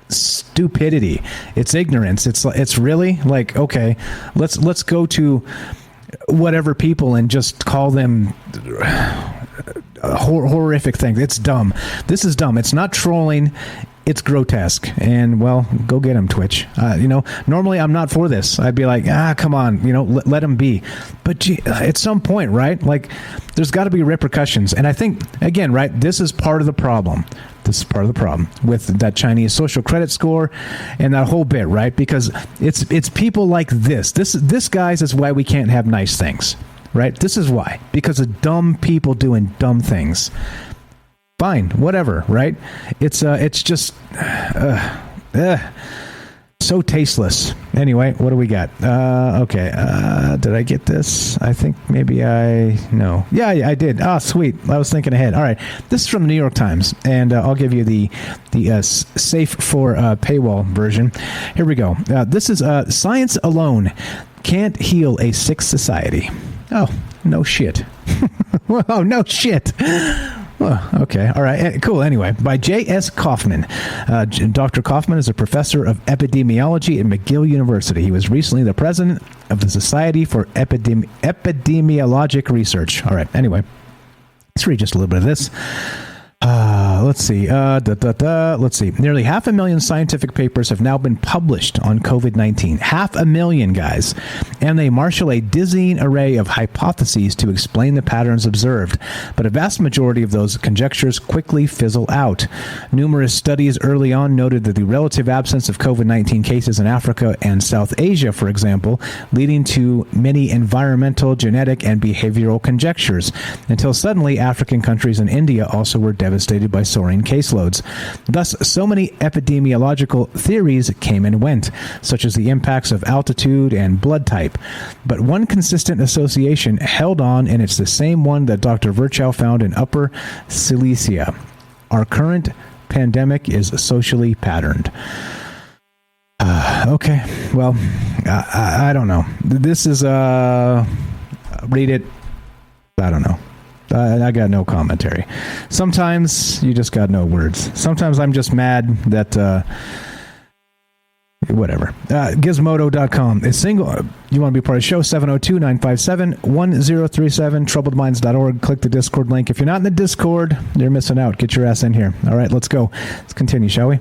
stupidity. It's ignorance. It's really like, okay, let's go to whatever people and just call them horrific things. It's dumb. This is dumb. It's not trolling. It's grotesque. And, well, go get him, Twitch. Normally I'm not for this. I'd be like, come on, let him be. But at some point, right, like, there's got to be repercussions. And I think, again, right, this is part of the problem. This is part of the problem with that Chinese social credit score and that whole bit, right? Because it's people like this. This, guys, is why we can't have nice things. Right? This is why. Because of dumb people doing dumb things. Fine. Whatever. Right? It's just so tasteless. Anyway, what do we got? Okay. Did I get this? I think maybe no. Yeah, I did. Oh, sweet. I was thinking ahead. All right. This is from the New York Times, and I'll give you the safe for paywall version. Here we go. This is Science Alone Can't Heal a Sick Society. Oh, no shit. Whoa, no shit. Oh, okay. All right. Cool. Anyway, by J.S. Kaufman. Dr. Kaufman is a professor of epidemiology at McGill University. He was recently the president of the Society for Epidemiologic Research. All right. Anyway, let's read just a little bit of this. Let's see. Let's see. Nearly 500,000 scientific papers have now been published on COVID-19. 500,000, guys. And they marshal a dizzying array of hypotheses to explain the patterns observed. But a vast majority of those conjectures quickly fizzle out. Numerous studies early on noted that the relative absence of COVID-19 cases in Africa and South Asia, for example, leading to many environmental, genetic, and behavioral conjectures, until suddenly African countries and India also were devastated by soaring caseloads. Thus, so many epidemiological theories came and went, such as the impacts of altitude and blood type. But one consistent association held on, and it's the same one that Dr. Virchow found in Upper Silesia. Our current pandemic is socially patterned. Okay, well, I don't know. This is, read it. I don't know. I got no commentary. Sometimes you just got no words. Sometimes I'm just mad that, whatever. Gizmodo.com. You want to be part of the show, 702-957-1037, troubledminds.org. Click the Discord link. If you're not in the Discord, you're missing out. Get your ass in here. All right, let's go. Let's continue, shall we?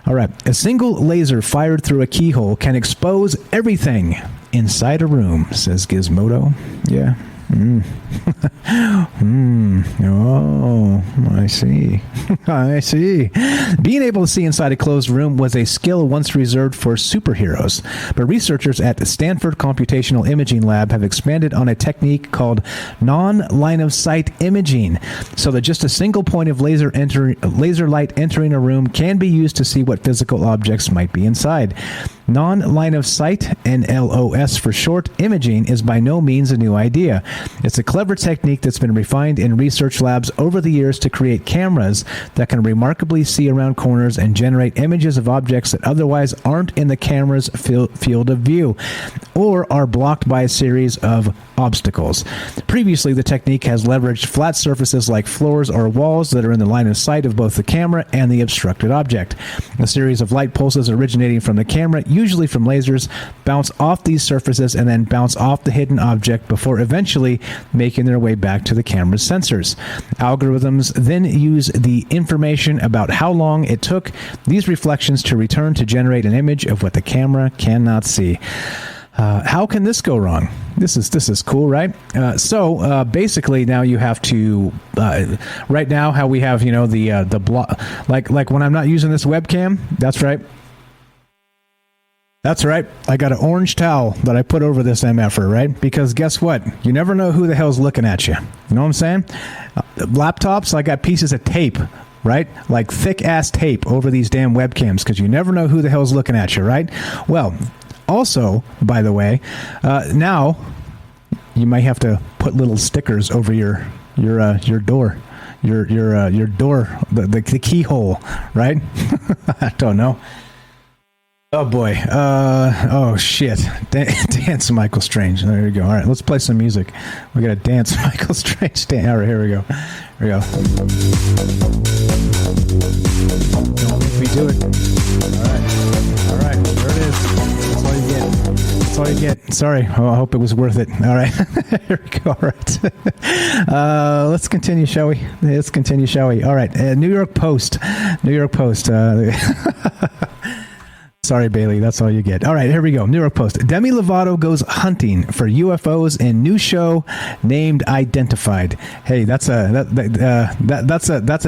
All right. A single laser fired through a keyhole can expose everything inside a room, says Gizmodo. Yeah. Oh, I see. I see. Being able to see inside a closed room was a skill once reserved for superheroes, but researchers at the Stanford Computational Imaging Lab have expanded on a technique called non-line-of-sight imaging, so that just a single point of laser light entering a room can be used to see what physical objects might be inside. Non-line of sight, NLOS for short, imaging is by no means a new idea. It's a clever technique that's been refined in research labs over the years to create cameras that can remarkably see around corners and generate images of objects that otherwise aren't in the camera's field of view or are blocked by a series of obstacles. Previously, the technique has leveraged flat surfaces like floors or walls that are in the line of sight of both the camera and the obstructed object. A series of light pulses originating from the camera, usually from lasers, bounce off these surfaces and then bounce off the hidden object before eventually making their way back to the camera's sensors. Algorithms then use the information about how long it took these reflections to return to generate an image of what the camera cannot see. How can this go wrong? This is cool, right? So basically, now you have to right now how we have the block like when I'm not using this webcam. That's right. I got an orange towel that I put over this MFer, right? Because guess what? You never know who the hell's looking at you. You know what I'm saying? Laptops, I got pieces of tape, right? Like thick-ass tape over these damn webcams because you never know who the hell's looking at you, right? Well, also, by the way, now you might have to put little stickers over your door. Your door, the keyhole, right? I don't know. Oh boy. Oh shit. Dance Michael Strange. There we go. All right, let's play some music. We got to dance Michael Strange. All right, here we go. Here we go. Don't make me do it. All right. There it is. That's all you get. That's all you get. Sorry. Oh, I hope it was worth it. All right. Here we go. All right. Let's continue, shall we? All right. New York Post. Sorry, Bailey. That's all you get. All right, here we go. New York Post. Demi Lovato goes hunting for UFOs in new show named Identified. Hey, that's a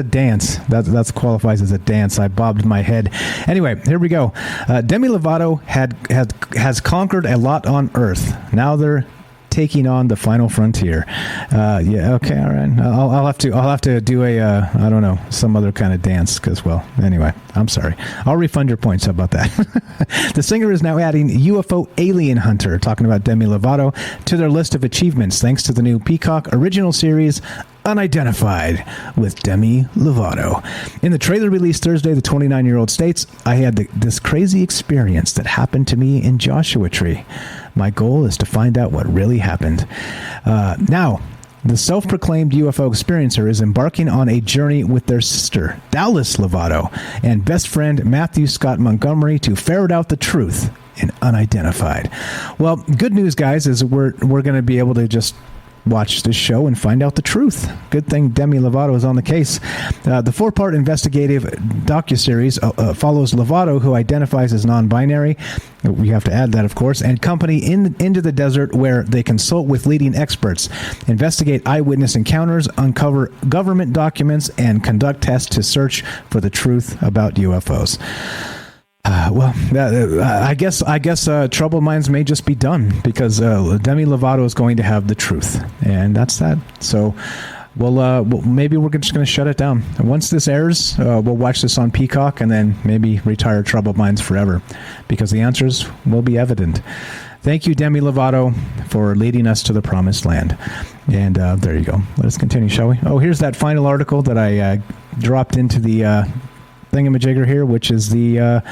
dance. That qualifies as a dance. I bobbed my head. Anyway, here we go. Demi Lovato has conquered a lot on Earth. Now they're taking on the final frontier. Yeah. Okay. All right. I'll have to do a I don't know, some other kind of dance because, well, anyway, I'm sorry. I'll refund your points. How about that? The singer is now adding UFO alien hunter, talking about Demi Lovato, to their list of achievements thanks to the new Peacock original series Unidentified with Demi Lovato. In the trailer released Thursday, the 29-year-old states, I had this crazy experience that happened to me in Joshua Tree. My goal is to find out what really happened. Now, the self-proclaimed UFO experiencer is embarking on a journey with their sister, Dallas Lovato, and best friend Matthew Scott Montgomery to ferret out the truth in Unidentified. Well, good news, guys, is we're going to be able to just watch this show and find out the truth. Good thing Demi Lovato is on the case. The 4-part investigative docuseries follows Lovato, who identifies as non-binary. We have to add that, of course, and company into the desert where they consult with leading experts, investigate eyewitness encounters, uncover government documents, and conduct tests to search for the truth about UFOs. I guess Troubled Minds may just be done because Demi Lovato is going to have the truth, and that's that. So, maybe we're just going to shut it down. And once this airs, we'll watch this on Peacock and then maybe retire Troubled Minds forever because the answers will be evident. Thank you, Demi Lovato, for leading us to the promised land. And there you go. Let us continue, shall we? Oh, here's that final article that I dropped into the thingamajigger here, which is the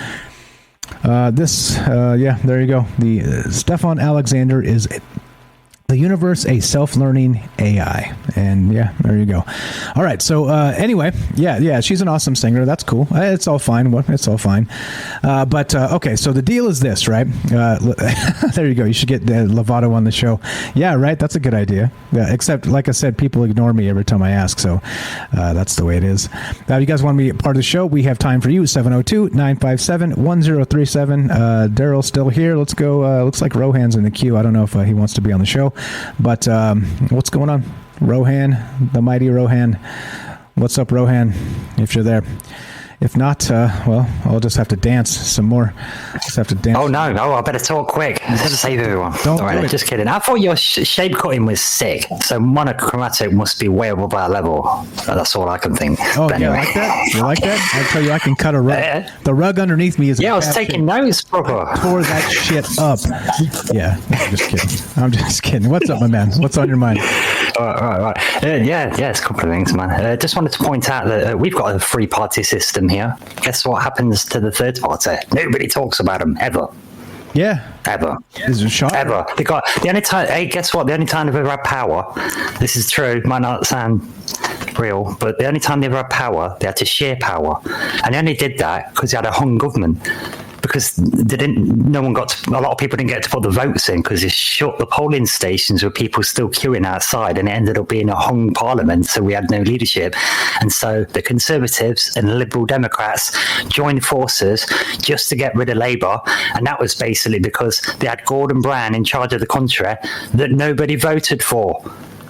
there you go. The Stefan Alexander is the universe a self-learning AI, and yeah, there you go. All right, so anyway, yeah, she's an awesome singer. That's cool. It's all fine. It's all fine. But okay, so the deal is this, right? There you go. You should get Lovato on the show. Yeah, right. That's a good idea. Except, like I said, people ignore me every time I ask, so that's the way it is. Now, you guys want to be part of the show? We have time for you. 702-957-1037. Daryl's still here. Let's go. Looks like Rohan's in the queue. I don't know if he wants to be on the show. But what's going on? Rohan, the mighty Rohan. What's up, Rohan, if you're there? If not, well, I'll just have to dance some more. Just have to dance. Oh, no. I better talk quick. Let's save everyone. Don't All right, do it. just kidding. I thought your shape cutting was sick. So monochromatic must be way above our level. That's all I can think. Oh, But you anyway. like that? You like that? I tell you, I can cut a rug. Yeah. The rug underneath me is. Yeah, I was taking notes, brother. Tore that shit up. Yeah, I'm just kidding. I'm just kidding. What's up, my man? What's on your mind? All right. Yeah, it's a couple of things, man. Just wanted to point out that we've got a three-party system here. Guess what happens to the third party? Nobody talks about them, ever. Yeah. Ever. Is it a shot? Ever. They got the only time. Hey, guess what? The only time they've ever had power. This is true. Might not sound real, but the only time they ever had power, they had to share power, and they only did that because they had a hung government. Because they didn't. No one got. A lot of people didn't get to put the votes in because they shut the polling stations with people still queuing outside, and it ended up being a hung parliament. So we had no leadership, and so the Conservatives and Liberal Democrats joined forces just to get rid of Labour, and that was basically because they had Gordon Brown in charge of the country that nobody voted for.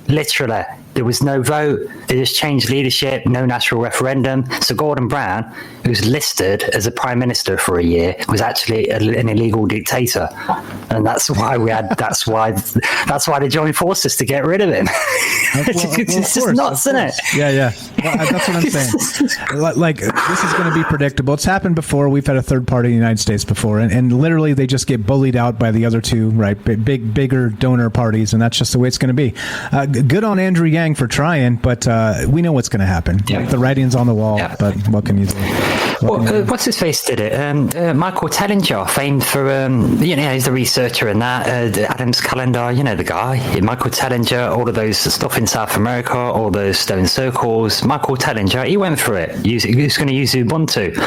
Literally, there was no vote. They just changed leadership, no national referendum. So Gordon Brown, who's listed as a prime minister for a year, was actually an illegal dictator, and that's why we had. That's why they joined forces to get rid of him. It's just nuts, isn't it? Yeah. Well, that's what I'm saying. Like, this is going to be predictable. It's happened before. We've had a third party in the United States before, and literally they just get bullied out by the other two, right? Bigger donor parties, and that's just the way it's going to be. Good on Andrew Yang for trying, but we know what's going to happen. Yeah. Like, the writing's on the wall, Yeah. but what can you do? What's his face did it? Michael Tellinger, famed for he's the researcher in that Adam's Calendar. You know the guy, Michael Tellinger. All of those stuff in South America, all those stone circles. Michael Tellinger, he went for it. He was going to use Ubuntu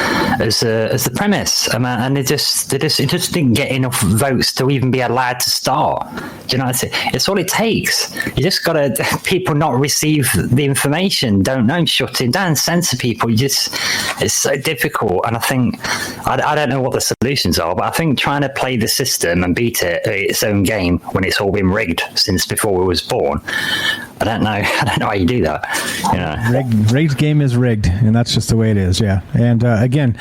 as the premise, and it just didn't get enough votes to even be allowed to start. Do you know what I'm saying? It's all it takes. You just got to people not receive the information, don't know, shut it down, censor people. It's so difficult, and I think I don't know what the solutions are, but I think trying to play the system and beat it at its own game when it's all been rigged since before we was born. I don't know how you do that. You know, rigged game is rigged, and that's just the way it is. Yeah, and again,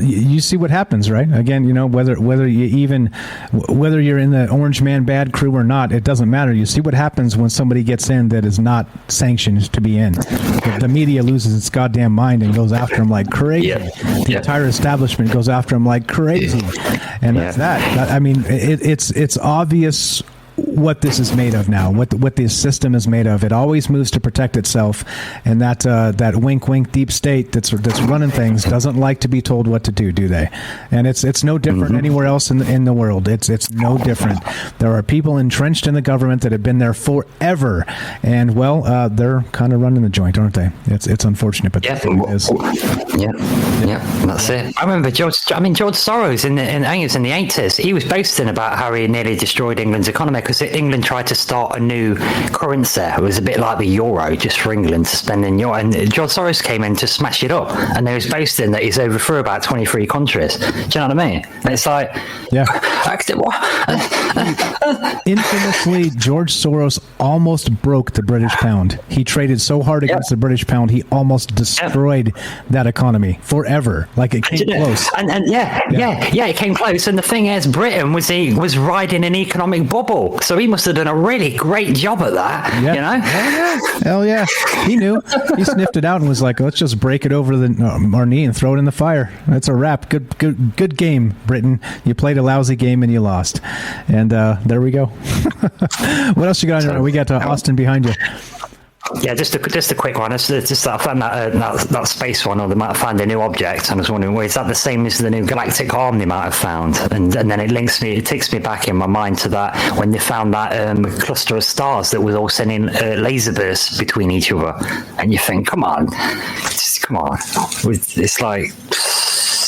you see what happens, right? Again, whether you're in the Orange Man Bad crew or not, it doesn't matter. You see what happens when somebody gets in that is not sanctioned to be in. The media loses its goddamn mind and goes after them like crazy. Yeah. The entire establishment goes after them like crazy, and that's that. I mean, it's obvious what this is made of now, what this system is made of. It always moves to protect itself, and that wink deep state that's running things doesn't like to be told what to do they? And it's no different anywhere else in the world. It's no different. There are people entrenched in the government that have been there forever, and they're kind of running the joint, aren't they? It's unfortunate, but that's what it is. Yeah, that's it. I remember George Soros in I think it was in the 80s. He was boasting about how he nearly destroyed England's economy because England tried to start a new currency. It was a bit like the euro, just for England to spend in euro. And George Soros came in to smash it up, and they was boasting that he's overthrew about 23 countries. Do you know what I mean? And it's like, infamously, George Soros almost broke the British pound. He traded so hard against the British pound, he almost destroyed that economy forever. Like, it came close. And it came close. And the thing is, Britain was riding an economic bubble, so he must have done a really great job at that. You know? Hell yeah. He knew. He sniffed it out and was like, let's just break it over our knee and throw it in the fire. That's a wrap. Good game, Britain. You played a lousy game and you lost. And there we go. What else you got on your? We got Austin behind you. Yeah, just a quick one. It's just that I found that space one, or they might have found a new object. I was wondering, well, is that the same as the new galactic arm they might have found? And then it takes me back in my mind to that when they found that cluster of stars that was all sending laser bursts between each other. And you think, come on. It's like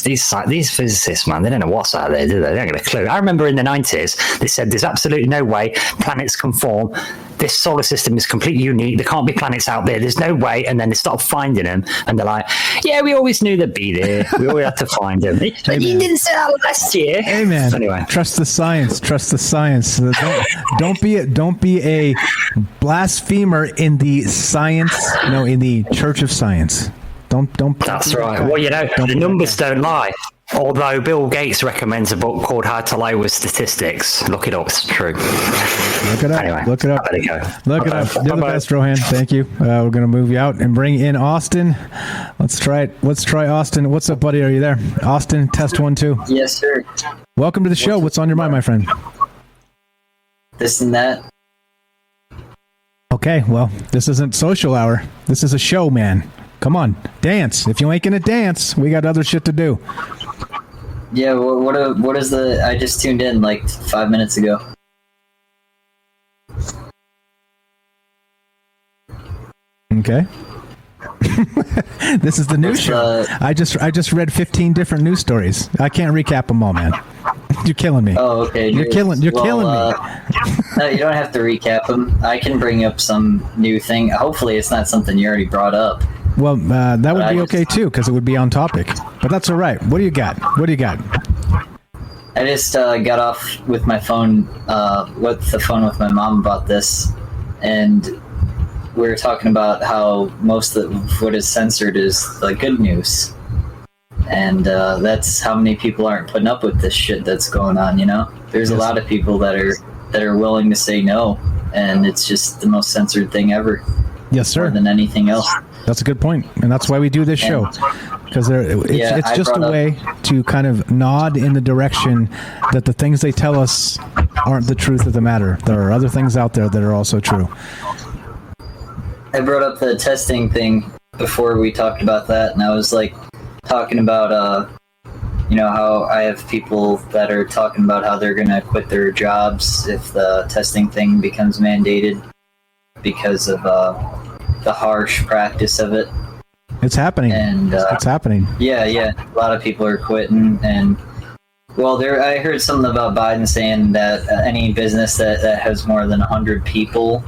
these physicists, man, they don't know what's out there, do they? They don't get a clue. I remember in the 90s, they said there's absolutely no way planets can form. This solar system is completely unique. There can't be planets out there. There's no way. And then they start finding them, and they're like, "Yeah, we always knew they'd be there. We always had to find them." But you didn't say that last year. Hey, man. Anyway, trust the science. Trust the science. Don't be a blasphemer in the science. No, in the Church of Science. Don't. That's right. Well, the numbers don't lie. Although Bill Gates recommends a book called How to Lie with Statistics. Look it up. It's true. Look it up. Anyway, look it up. There you go. Look it up. You're the best, Rohan. Thank you. We're going to move you out and bring in Austin. Let's try it. Let's try Austin. What's up, buddy? Are you there? Austin, test 1, 2. Yes, sir. Welcome to the show. What's on your mind, my friend? This and that. Okay, well, this isn't social hour. This is a show, man. Come on, dance. If you ain't gonna dance, we got other shit to do. Yeah, what is the... I just tuned in like 5 minutes ago. Okay. This is the news show. I just read 15 different news stories. I can't recap them all, man. You're killing me. Oh, okay. You're killing me. No, you don't have to recap them. I can bring up some new thing. Hopefully it's not something you already brought up. Well, that would be okay too, because it would be on topic. But that's all right. What do you got? I just got off with my phone, with my mom about this, and we were talking about how most of what is censored is the good news. And that's how many people aren't putting up with this shit that's going on, There's a lot of people that are willing to say no, and it's just the most censored thing ever. Yes, sir. More than anything else. That's a good point, and that's why we do this show, because it's just a way to kind of nod in the direction that the things they tell us aren't the truth of the matter. There are other things out there that are also true. I brought up the testing thing before we talked about that, and I was like talking about how I have people that are talking about how they're going to quit their jobs if the testing thing becomes mandated because of the harsh practice of it. It's happening. And it's happening. Yeah. A lot of people are quitting, and I heard something about Biden saying that any business that has more than 100 people,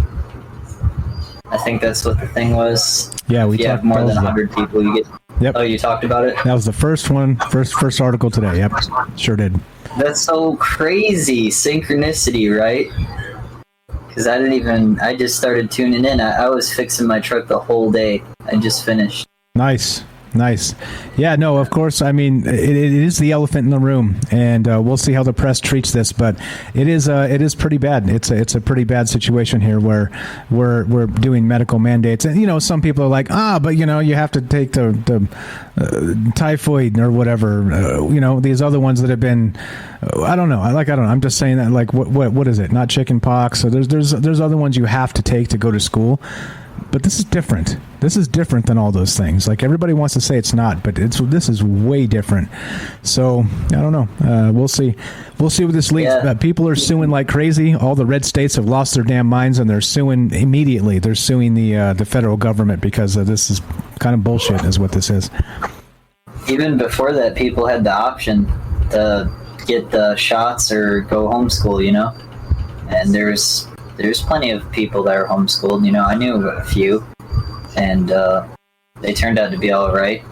I think that's what the thing was. Yeah, if you have more than 100 people, you get. Yep. Oh, you talked about it? That was the first one, first article today. Yep, sure did. That's so crazy. Synchronicity, right? Because I just started tuning in. I was fixing my truck the whole day. I just finished. Nice. Yeah, no, of course. I mean, it is the elephant in the room, and we'll see how the press treats this. But it is pretty bad. It's a pretty bad situation here where we're doing medical mandates, and some people are like, but you have to take the typhoid or whatever. These other ones that have been, I don't know. I'm just saying that, like, what is it? Not chicken pox. So there's other ones you have to take to go to school. But this is different. This is different than all those things. Like, everybody wants to say it's not, but this is way different. So I don't know. We'll see. We'll see what this leads. Yeah. People are suing like crazy. All the red states have lost their damn minds, and they're suing immediately. They're suing the federal government because this is kind of bullshit, is what this is. Even before that, people had the option to get the shots or go homeschool. And there's plenty of people that are homeschooled. I knew a few, and they turned out to be all right.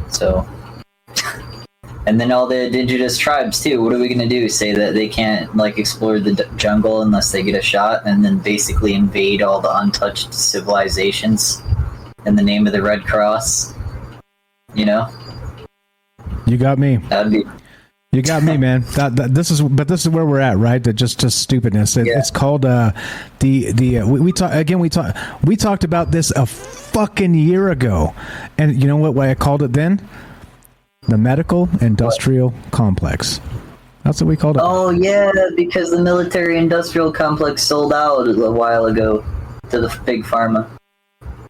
So, and then all the indigenous tribes too. What are we gonna do? Say that they can't explore the jungle unless they get a shot, and then basically invade all the untouched civilizations in the name of the Red Cross? You got me. That'd be. You got me, man. This is where we're at, right? That just stupidness. It's called we talked about this a fucking year ago, and you know what? Why I called it then? The medical industrial complex. That's what we called it. Oh yeah, because the military industrial complex sold out a while ago to the big pharma.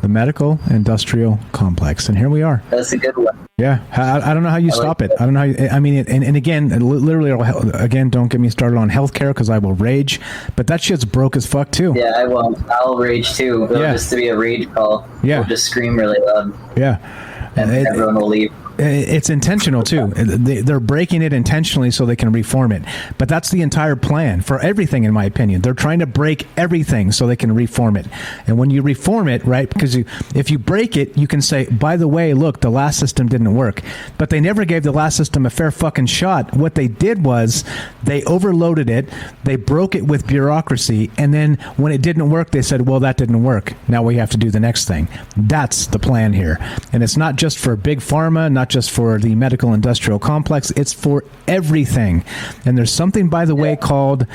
The medical industrial complex, and here we are. That's a good one. Yeah, I don't know how you stop it. I don't know how and again, literally, again, don't get me started on healthcare because I will rage. But that shit's broke as fuck too. Yeah, I won't. I'll rage too. It'll just be a rage call. Yeah, we'll just scream really loud. Yeah, and everyone will leave. It's intentional too. They're breaking it intentionally so they can reform it. But that's the entire plan for everything, in my opinion. They're trying to break everything so they can reform it. And when you reform it, right, because if you break it, you can say, by the way, look, the last system didn't work. But they never gave the last system a fair fucking shot. What they did was they overloaded it, they broke it with bureaucracy, and then when it didn't work, they said, well, that didn't work. Now we have to do the next thing. That's the plan here. And it's not just for big pharma, not just for the medical industrial complex, it's for everything. And there's something, by the way, called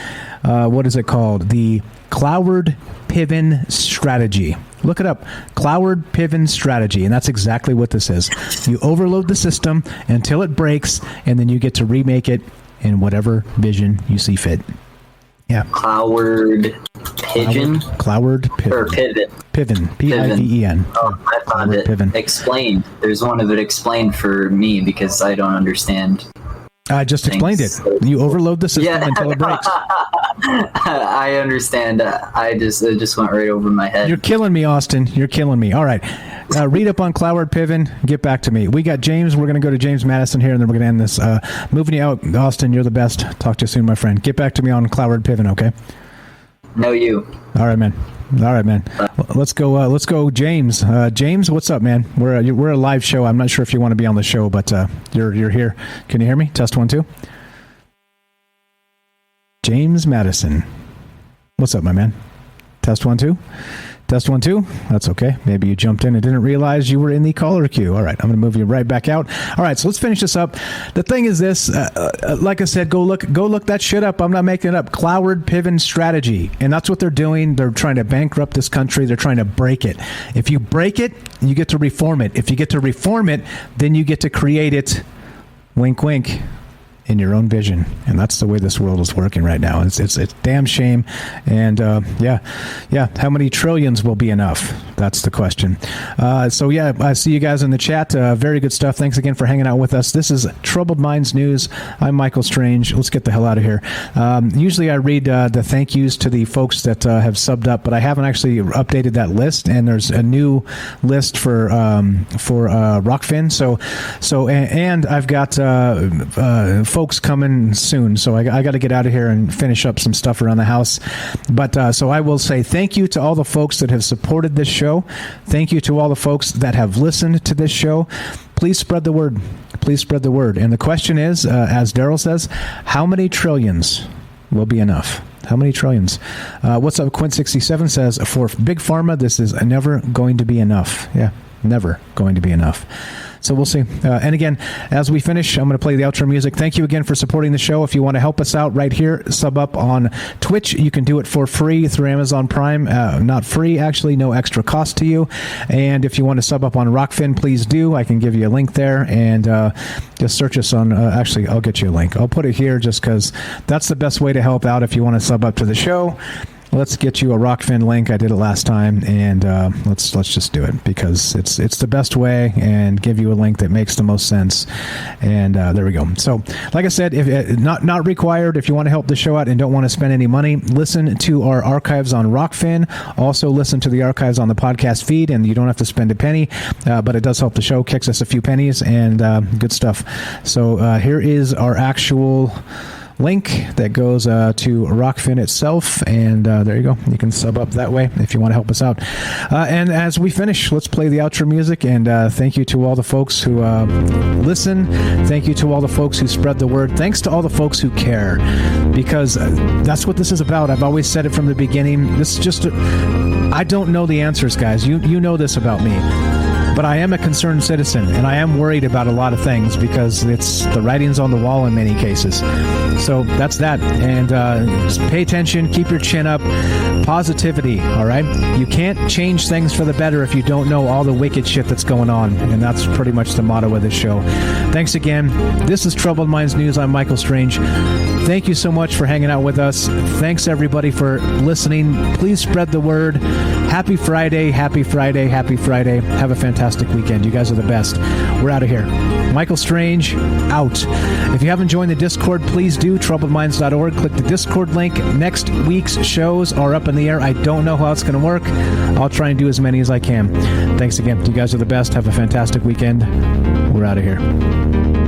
what is it called? The Cloward-Piven strategy. Look it up. Cloward-Piven strategy. And that's exactly what this is. You overload the system until it breaks, and then you get to remake it in whatever vision you see fit. Yeah. Cloward Pigeon? Cloward Piven. Or Pivot. Piven. P-I-V-E-N. Oh, I found it Piven. explained. There's one of it explained for me because I don't understand. I just explained it. You overload the system until it breaks. I understand. It just went right over my head. You're killing me, Austin. You're killing me. All right. Read up on Cloward-Piven. Get back to me. We got James. We're going to go to James Madison here, and then we're going to end this. Moving you out, Austin. You're the best. Talk to you soon, my friend. Get back to me on Cloward-Piven, okay? No, you. All right, man. Let's go, James. James, what's up, man? We're a live show. I'm not sure if you want to be on the show, but you're here. Can you hear me? Test 1 2. James Madison. What's up, my man? Test 1 2. Test 1 2. That's okay. Maybe you jumped in and didn't realize you were in the caller queue. All right, I'm going to move you right back out. All right, so let's finish this up. The thing is this, like I said, go look that shit up. I'm not making it up. Cloward-Piven strategy, and that's what they're doing. They're trying to bankrupt this country. They're trying to break it. If you break it, you get to reform it. If you get to reform it, then you get to create it. Wink, wink. In your own vision, and that's the way this world is working right now. It's a damn shame, and how many trillions will be enough? That's the question. I see you guys in the chat. Very good stuff. Thanks again for hanging out with us. This is Troubled Minds News. I'm Michael Strange. Let's get the hell out of here. Usually I read the thank yous to the folks that have subbed up, but I haven't actually updated that list, and there's a new list for Rockfin. So I've got folks coming soon, so I got to get out of here and finish up some stuff around the house. But so I will say thank you to all the folks that have supported this show. Thank you to all the folks that have listened to this show. Please spread the word. Please spread the word. And the question is, as Daryl says, how many trillions will be enough? How many trillions? What's up? Quint67 says, for Big Pharma, this is never going to be enough. Yeah, never going to be enough. So we'll see. And again, as we finish, I'm going to play the outro music. Thank you again for supporting the show. If you want to help us out right here, sub up on Twitch. You can do it for free through Amazon Prime. Not free, actually, no extra cost to you. And if you want to sub up on Rockfin, please do. I can give you a link there. And just search us on... actually, I'll get you a link. I'll put it here just because that's the best way to help out if you want to sub up to the show. Let's get you a Rockfin link. I did it last time, and let's just do it because it's the best way, and give you a link that makes the most sense. And there we go. So, like I said, if not required, if you want to help the show out and don't want to spend any money, listen to our archives on Rockfin. Also, listen to the archives on the podcast feed, and you don't have to spend a penny, but it does help the show. Kicks us a few pennies, and good stuff. So here is our actual link that goes to Rockfin itself, and there you go. You can sub up that way if you want to help us out. And as we finish, let's play the outro music, and thank you to all the folks who listen. Thank you to all the folks who spread the word. Thanks to all the folks who care, because that's what this is about. I've always said it from the beginning. This is just I don't know the answers, guys. You know this about me. But I am a concerned citizen, and I am worried about a lot of things because it's the writing's on the wall in many cases. So that's that. And just pay attention, keep your chin up, positivity, all right? You can't change things for the better if you don't know all the wicked shit that's going on, and that's pretty much the motto of this show. Thanks again. This is Troubled Minds News. I'm Michael Strange. Thank you so much for hanging out with us. Thanks, everybody, for listening. Please spread the word. Happy Friday, happy Friday, happy Friday. Have a fantastic weekend. You guys are the best. We're out of here. Michael Strange, out. If you haven't joined the Discord, please do. TroubledMinds.org. Click the Discord link. Next week's shows are up in the air. I don't know how it's going to work. I'll try and do as many as I can. Thanks again. You guys are the best. Have a fantastic weekend. We're We're out of here.